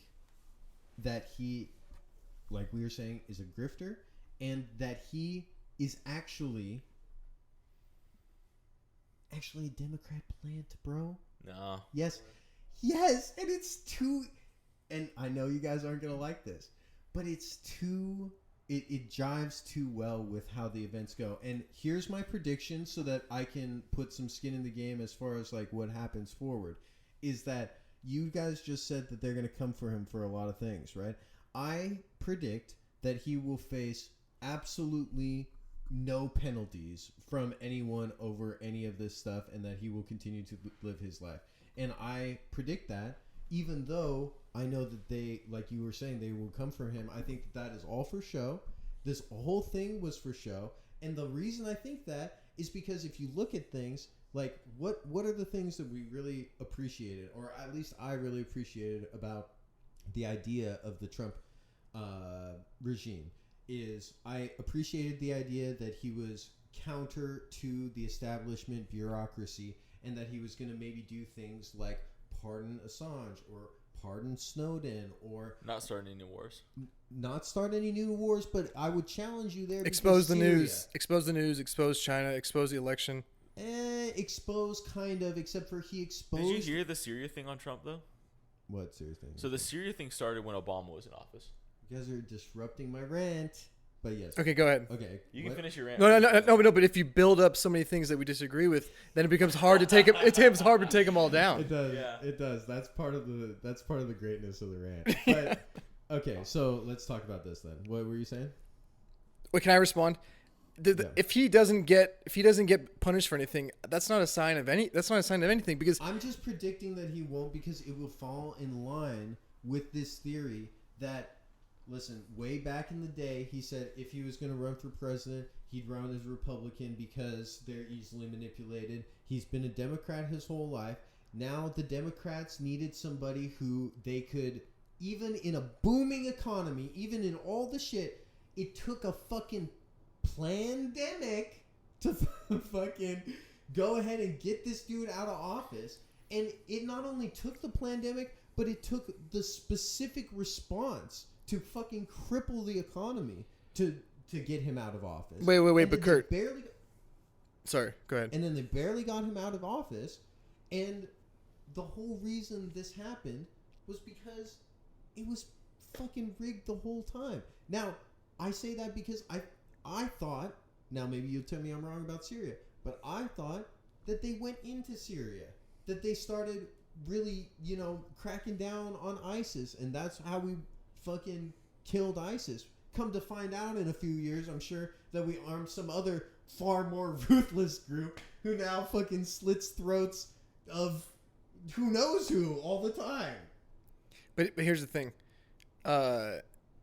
that he, like we were saying, is a grifter, and that he is actually a Democrat plant, bro. No. Yes, and it's too. And I know you guys aren't gonna like this, but it's too. It jives too well with how the events go. And here's my prediction, so that I can put some skin in the game as far as like what happens forward. Is that you guys just said that they're gonna come for him for a lot of things, right? I predict that he will face absolutely no penalties from anyone over any of this stuff, and that he will continue to live his life. And I predict that, even though I know that they, like you were saying, they will come for him. I think that is all for show. This whole thing was for show. And the reason I think that is because if you look at things, like what are the things that we really appreciated, or at least I really appreciated about the idea of the Trump regime, is I appreciated the idea that he was counter to the establishment bureaucracy, and that he was going to maybe do things like pardon Assange or pardon Snowden, or Not starting any wars. not start any new wars. But I would challenge you there. Expose because the Syria, news. Expose the news. Expose China. Expose the election. Expose kind of, except for he exposed. Did you hear the Syria thing on Trump though? What serious thing? So the Syria thing started when Obama was in office. You guys are disrupting my rant. But yes. Okay, go ahead. Okay. You can what? finish your rant. No. But if you build up so many things that we disagree with, then it becomes hard to take them. It becomes hard to take them all down. It does. Yeah. It does. That's part of the greatness of the rant. But okay, so let's talk about this then. What were you saying? Wait, can I respond? Yeah. If he doesn't get punished for anything, that's not a sign of anything, because I'm just predicting that he won't, because it will fall in line with this theory that, listen, way back in the day, he said if he was going to run for president, he'd run as a Republican because they're easily manipulated. He's been a Democrat his whole life. Now the Democrats needed somebody who they could, even in a booming economy, even in all the shit, it took a fucking pandemic to fucking go ahead and get this dude out of office. And it not only took the pandemic, but it took the specific response to fucking cripple the economy to get him out of office. Wait, And but then Kurt. they barely, Sorry, go ahead. and then they barely got him out of office, and the whole reason this happened was because it was fucking rigged the whole time. Now, I say that because I thought, now maybe you'll tell me I'm wrong about Syria, but I thought that they went into Syria, that they started really, cracking down on ISIS, and that's how we fucking killed ISIS. Come to find out in a few years, I'm sure that we armed some other far more ruthless group who now fucking slits throats of who knows who all the time. But here's the thing.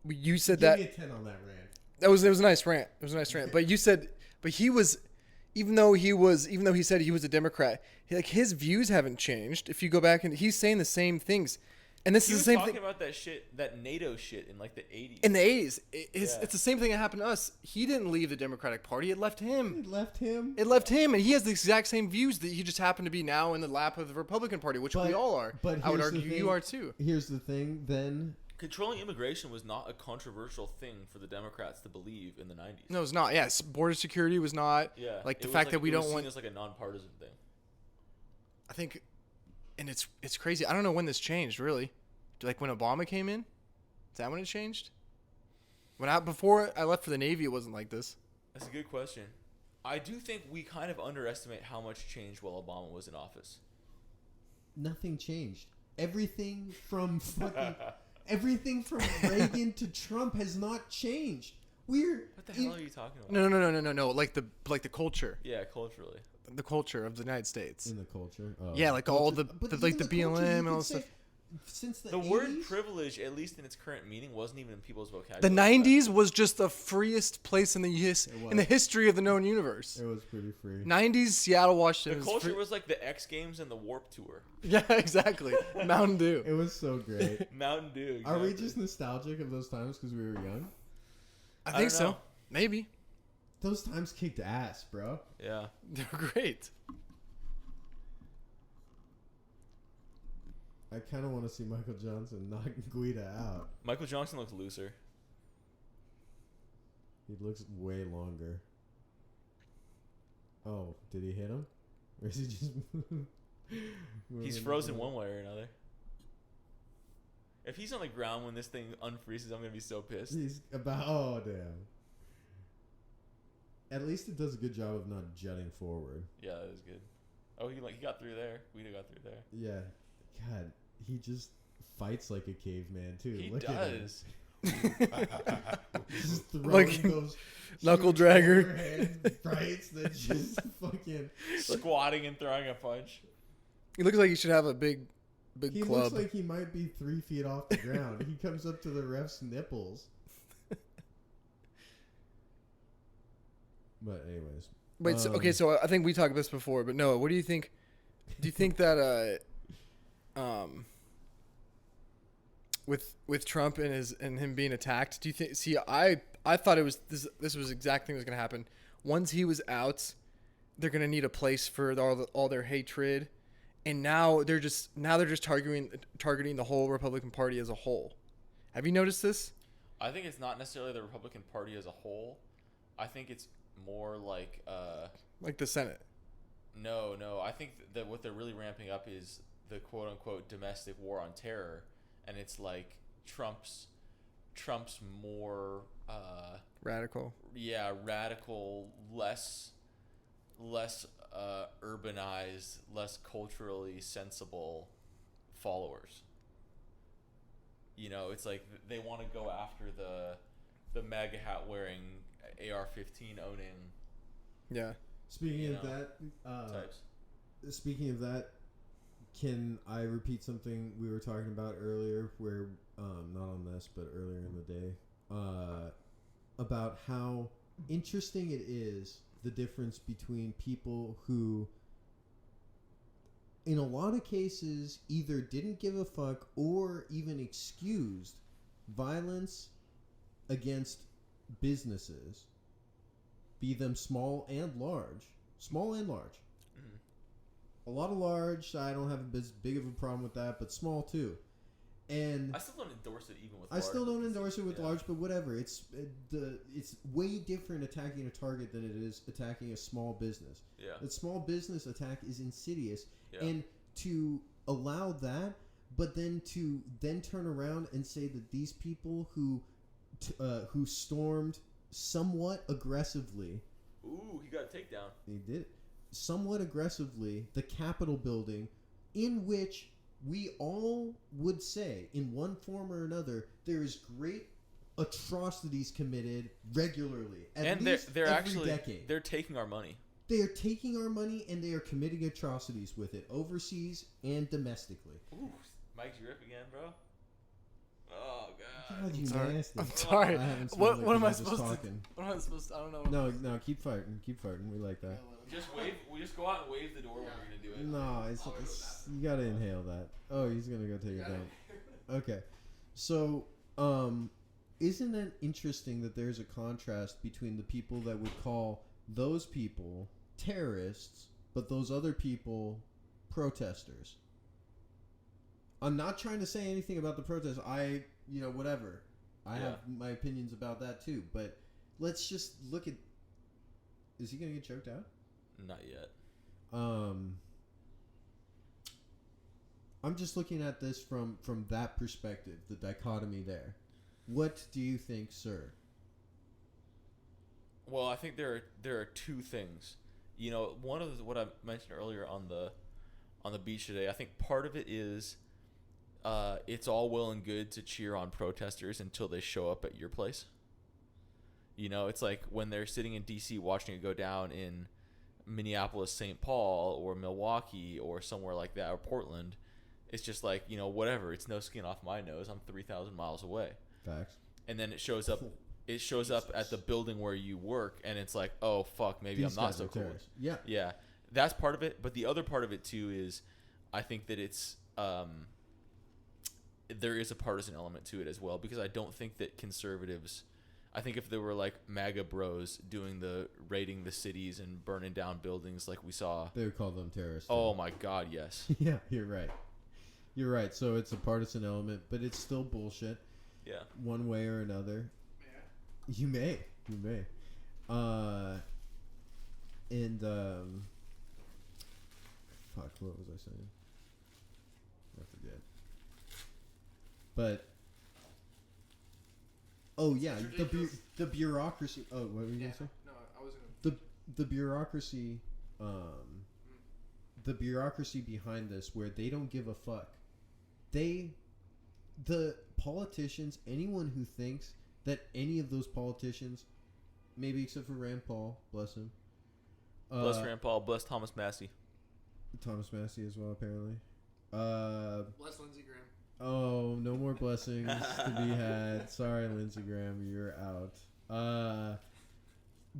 You said Give that me a 10 on that rant. it was a nice rant. It was a nice rant. But you said, but he was, even though he said he was a Democrat, his views haven't changed. If you go back and he's saying the same things, and this He is was the same talking thing about that shit, that NATO shit in like the 80s. in the 80s. It's the same thing that happened to us. He didn't leave the Democratic Party. It left him. It left him. And he has the exact same views that he just happened to be now in the lap of the Republican Party, which we all are. But I would here's the argue thing. you are too. Here's the thing, then. Controlling immigration was not a controversial thing for the Democrats to believe in the 90s. No, it's not. Yes, border security was not. Yeah. Like the It was fact that we it was don't seen want. as like a nonpartisan thing. I think, and it's crazy. I don't know when this changed really. Like when Obama came in, is that when it changed? Before I left for the Navy, it wasn't like this. That's a good question. I do think we kind of underestimate how much changed while Obama was in office. Nothing changed. Everything from Reagan to Trump has not changed. We're What the hell are you talking about? No. Like the culture, Yeah, culturally. the culture of the United States. in the culture. Oh. Yeah, like all Culture- the but like even the culture, BLM you and all could that stuff. say Since the The word 80s? privilege, at least in its current meaning, wasn't even in people's vocabulary. The 90s was just the freest place in the was. history of the known universe. It was pretty free. 90s Seattle, Washington. The was culture free- was like the X Games and the Warp Tour. Yeah, exactly. Mountain Dew. It was so great. Mountain Dew. Are we exactly. just nostalgic of those times because we were young? I don't think so. know. Maybe. Those times kicked ass, bro. Yeah. They're great. I kind of want to see Michael Johnson knock Guida out. Michael Johnson looks looser. He looks way longer. Oh, did he hit him? Or is he just... He's frozen one way or another. If he's on the ground when this thing unfreezes, I'm gonna be so pissed. He's about... Oh, damn. At least it does a good job of not jutting forward. Yeah, that is good. Oh, he got through there. Guido got through there. Yeah. God, he just fights like a caveman, too. He Look at him. does. Just throwing Like those knuckle huge dragger. overhand rights that just fucking... Squatting and throwing a punch. He looks like he should have a big He club. looks like he might be 3 feet off the ground. He comes up to the ref's nipples. But anyways. Wait, so I think we talked about this before, but Noah, what do you think? Do you think that with Trump and him being attacked, do you think? See, I thought it was this was the exact thing that was gonna happen. Once he was out, they're gonna need a place for all their hatred, and now they're just targeting the whole Republican Party as a whole. Have you noticed this? I think it's not necessarily the Republican Party as a whole. I think it's more like Like the Senate. No. I think that what they're really ramping up is the quote unquote domestic war on terror, and it's like Trump's more Radical. radical, less urbanized, less culturally sensible followers. You know, it's like they want to go after the MAGA hat wearing, AR-15 owning. Yeah. Speaking of that, can I repeat something we were talking about earlier where, not on this, but earlier in the day, about how interesting it is, the difference between people who, in a lot of cases, either didn't give a fuck or even excused violence against businesses, be them small and large. Mm-hmm. A lot of large, I don't have as big of a problem with that, but small too. And I still don't endorse it even with I large. still don't endorse it with Yeah. large, but whatever. It's way different attacking a target than it is attacking a small business. Yeah. A small business attack is insidious, Yeah. and to allow that, but then to turn around and say that these people who stormed somewhat aggressively, Ooh, he got a takedown. they did somewhat aggressively, the Capitol building, in which we all would say, in one form or another, there is great atrocities committed regularly. At least they're every actually decade. they're taking our money. They are taking our money and they are committing atrocities with it, overseas and domestically. Ooh, Mike's rip again, bro. Oh god. God, you sorry. nasty. I'm sorry. I haven't What smelled am like I you just supposed to? talking. What am I supposed to? I don't know. No, keep farting. We like that. Just wave. We just go out and wave the door when we're gonna do it. No, it's you gotta inhale that. Oh, he's gonna go take a dump. Okay, so isn't it interesting that there's a contrast between the people that would call those people terrorists, but those other people protesters? I'm not trying to say anything about the protests. Whatever. I have my opinions about that too. But let's just look at. Is he gonna get choked out? Not yet. I'm just looking at this from that perspective, the dichotomy there. What do you think, sir? Well, I think there are two things. You know, one of what I mentioned earlier on the beach today. I think part of it is, it's all well and good to cheer on protesters until they show up at your place. You know, it's like when they're sitting in D.C. watching it go down in Minneapolis, St. Paul, or Milwaukee, or somewhere like that, or Portland. It's just like, you know, whatever. It's no skin off my nose. I'm 3,000 miles away. Facts. And then it shows up. It shows up at the building where you work, and it's like, oh fuck, maybe These I'm not guys so are cool. terrorists. Yeah. Yeah, that's part of it. But the other part of it too is, I think that it's there is a partisan element to it as well, because I don't think that conservatives. I think if there were like MAGA bros doing the raiding the cities and burning down buildings like we saw, They would call them terrorists. oh my god, yes. Yeah, you're right. You're right. So it's a partisan element, but it's still bullshit. Yeah. One way or another. Yeah. You may. Fuck, what was I saying? I forget. But oh yeah, It's the ridiculous. the bureaucracy. Oh, what were you gonna say? No, I was gonna. The bureaucracy, the bureaucracy behind this, where they don't give a fuck. The politicians, anyone who thinks that any of those politicians, maybe except for Rand Paul, bless him. Bless Rand Paul, bless Thomas Massey. Thomas Massey as well, apparently. Bless Lindsey Graham. Oh, no more blessings to be had. Sorry, Lindsey Graham, you're out.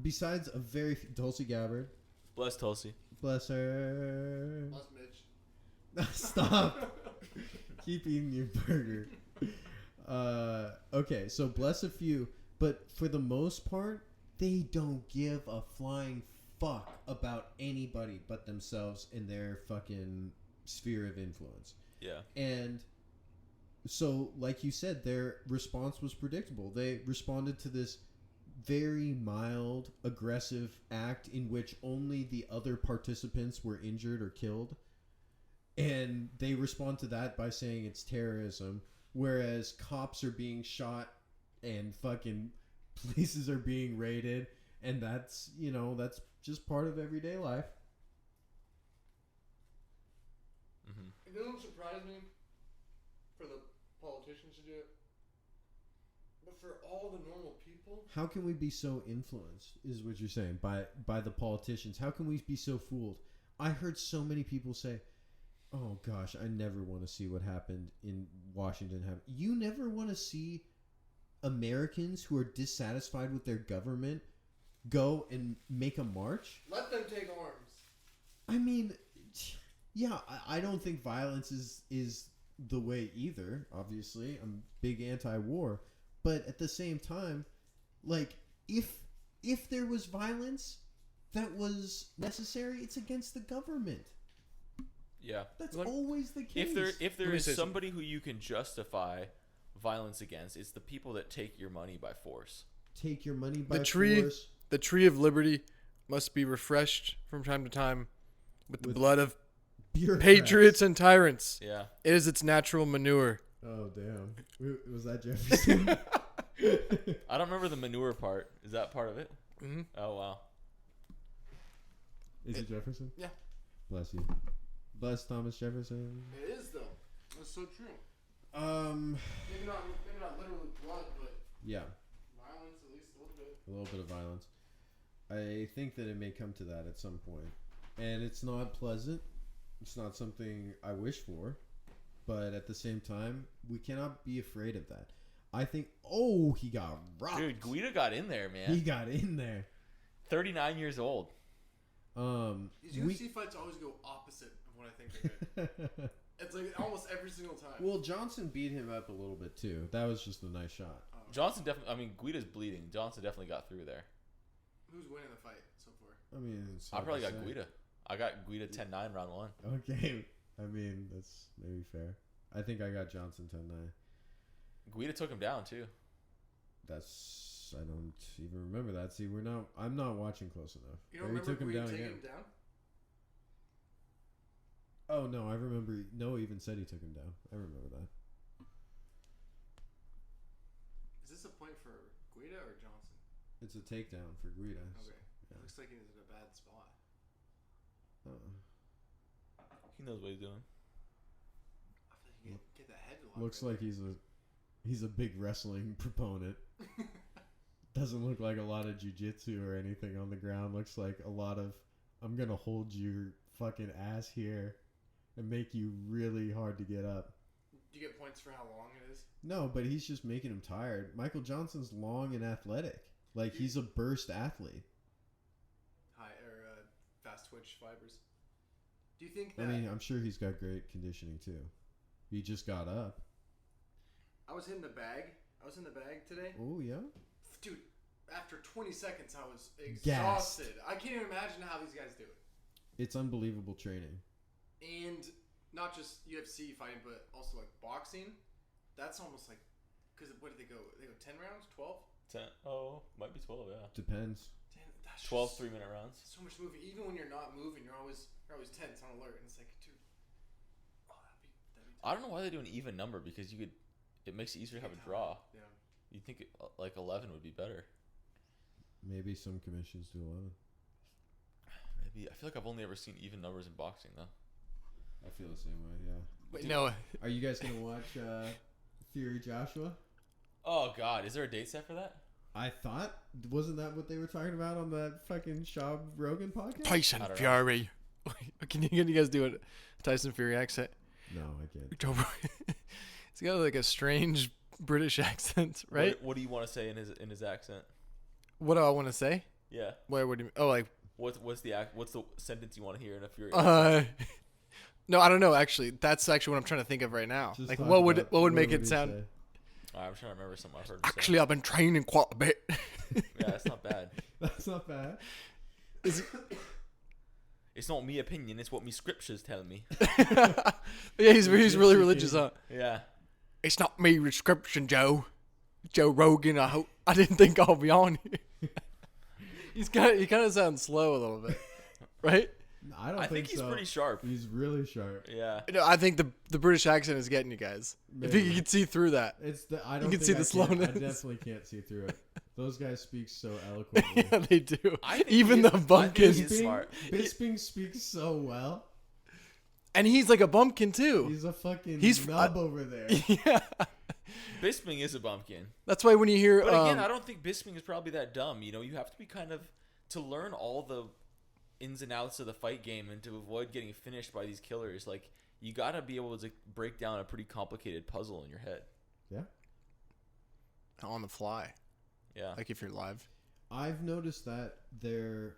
Besides a very Tulsi Gabbard, Bless Tulsi. bless her. Bless Mitch. Stop. Keep eating your burger. Okay, so bless a few, but for the most part, they don't give a flying fuck about anybody but themselves and their fucking sphere of influence. Yeah. And so, like you said, their response was predictable. They responded to this very mild, aggressive act in which only the other participants were injured or killed. And they respond to that by saying it's terrorism, whereas cops are being shot and fucking places are being raided, and that's, you know, that's just part of everyday life. Mm-hmm. It doesn't surprise me for the politicians to do it, but for all the normal people, How can we be so influenced, is what you're saying, by the politicians? How can we be so fooled? I heard so many people say, oh gosh, I never want to see what happened in Washington happen. You never want to see Americans who are dissatisfied with their government go and make a march? let them take arms. I mean, yeah, I don't think violence is the way either, obviously. I'm big anti-war. But at the same time, like, if there was violence that was necessary, it's against the government. Yeah. That's Look, always the case. If there Let me is say somebody who you can justify violence against, it's the people that take your money by force. Take your money by The tree, force. the tree of liberty, must be refreshed from time to time with the blood of Bureaucrats. patriots and tyrants. Yeah. It is its natural manure. Oh, damn. Was that Jefferson? I don't remember the manure part. Is that part of it? Mm-hmm. Oh wow. Is it Jefferson? Yeah. Bless you. Bless Thomas Jefferson. It is, though. That's so true. Maybe not literally blood, but Yeah. violence at least a little bit. A little bit of violence. I think that it may come to that at some point. And it's not pleasant. It's not something I wish for. But at the same time, we cannot be afraid of that. I think, oh, he got rocked. Dude, Guido got in there, man. He got in there. 39 years old. These UFC fights always go opposite of what I think they're good. It's like almost every single time. Well, Johnson beat him up a little bit too. That was just a nice shot. Johnson definitely. I mean, Guido's bleeding. Johnson definitely got through there. Who's winning the fight so far? I mean, it's I hard probably to got say. Guido. I got Guido 10-9 round one. Okay. I mean, that's maybe fair. I think I got Johnson 10-9. Guido took him down too. That's, I don't even remember that. See, I'm not watching close enough. You don't Or he remember took him Guido down taking again. him down? Oh no, I remember. Noah even said he took him down. I remember that. Is this a point for Guido or Johnson? It's a takedown for Guida. Okay. Yeah. Looks like he's in a bad spot. He knows what he's doing. I feel like he can get that headlock. Looks right like he's a big wrestling proponent. Doesn't look like a lot of jujitsu or anything on the ground. Looks like a lot of, I'm going to hold your fucking ass here and make you really hard to get up. Do you get points for how long it is? No, but he's just making him tired. Michael Johnson's long and athletic. Like, he's a burst athlete. Fast twitch fibers. Do you think that... I mean, I'm sure he's got great conditioning, too. He just got up. I was in the bag today. Oh, yeah? Dude, after 20 seconds, I was Gassed. exhausted. I can't even imagine how these guys do it. It's unbelievable training. And not just UFC fighting, but also like boxing. That's almost like... Because what did they go? They go 10 rounds? 12? 10. Oh, might be 12, yeah. Depends. 12 3-minute rounds. So much moving. Even when you're not moving, you're always tense on alert. And it's like, dude, that'd be I don't know why they do an even number because it makes it easier to have a draw. Yeah. You'd think like 11 would be better. Maybe some commissions do 11. Maybe. I feel like I've only ever seen even numbers in boxing though. I feel the same way, yeah. Wait, no. Are you guys going to watch Fury Joshua? Oh God, is there a date set for that? I thought, wasn't that what they were talking about on that fucking Shaw Rogan podcast? Tyson I don't Fury. Can you guys do a Tyson Fury accent? No, I can't. He's got like a strange British accent, right? What do you want to say in his accent? What do I want to say? Yeah. What do you mean? Oh, like What's the sentence you want to hear in a Fury? no, I don't know. Actually, that's actually what I'm trying to think of right now. Just like, talk what about- would make would it he sound? say? I'm trying to remember something I've heard. Actually, I've been training quite a bit. Yeah, that's not bad. That's not bad. It's not me opinion. It's what me scriptures tell me. Yeah, he's really religious, huh? Yeah. It's not me prescription, Joe Rogan. I didn't think I'll be on here. He kind of sounds slow a little bit, right? I think he's so. pretty sharp. He's really sharp. Yeah. No, I think the British accent is getting you guys. Maybe. If you can see through that. It's the I don't. can think see I the slowness. I definitely can't see through it. Those guys speak so eloquently. Yeah, they do. I think Even he the is- bumpkin. I think he's smart. Bisping speaks so well. And he's like a bumpkin too. He's a fucking He's- nub over there. Yeah. Bisping is a bumpkin. That's why when you hear But again, I don't think Bisping is probably that dumb. You know, you have to be kind of to learn all the ins and outs of the fight game and to avoid getting finished by these killers. Like, you got to be able to break down a pretty complicated puzzle in your head. Yeah. on the fly, Yeah. like if you're live. I've noticed that there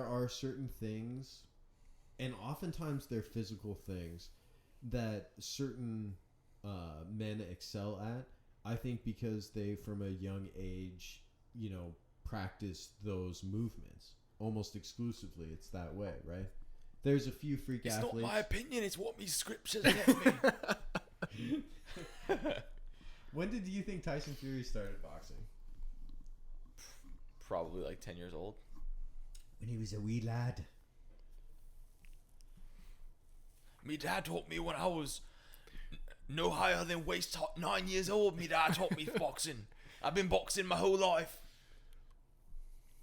are certain things, and oftentimes they're physical things, that certain men excel at. I think because they, from a young age, practice those movements almost exclusively. It's that way, right? There's a few freak It's athletes. not my opinion. It's what me scriptures tell me. When did you think Tyson Fury started boxing? Probably like 10 years old. When he was a wee lad. Me dad taught me when I was no higher than waist 9 years old. Me dad taught me boxing. I've been boxing my whole life.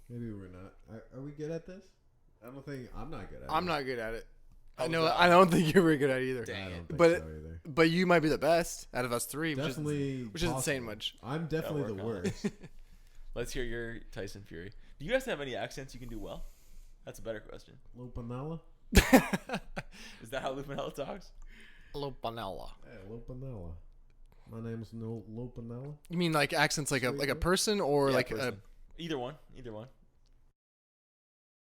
Maybe we're not. Are we good at this? I'm not good at it. I'm not good at it. How was I know. that? I don't think you're very good at it either. Dang. I don't think But so either. But you might be the best out of us three, Definitely which isn't saying possible. much. I'm definitely Gotta the work on worst. Let's hear your Tyson Fury. Do you guys have any accents you can do well? That's a better question. Lopanella? Is that how Lupanella talks? Lopanella. Hey, Lopanella. My name's Lopanella. You mean like accents like a person or Yeah, like person. Either one.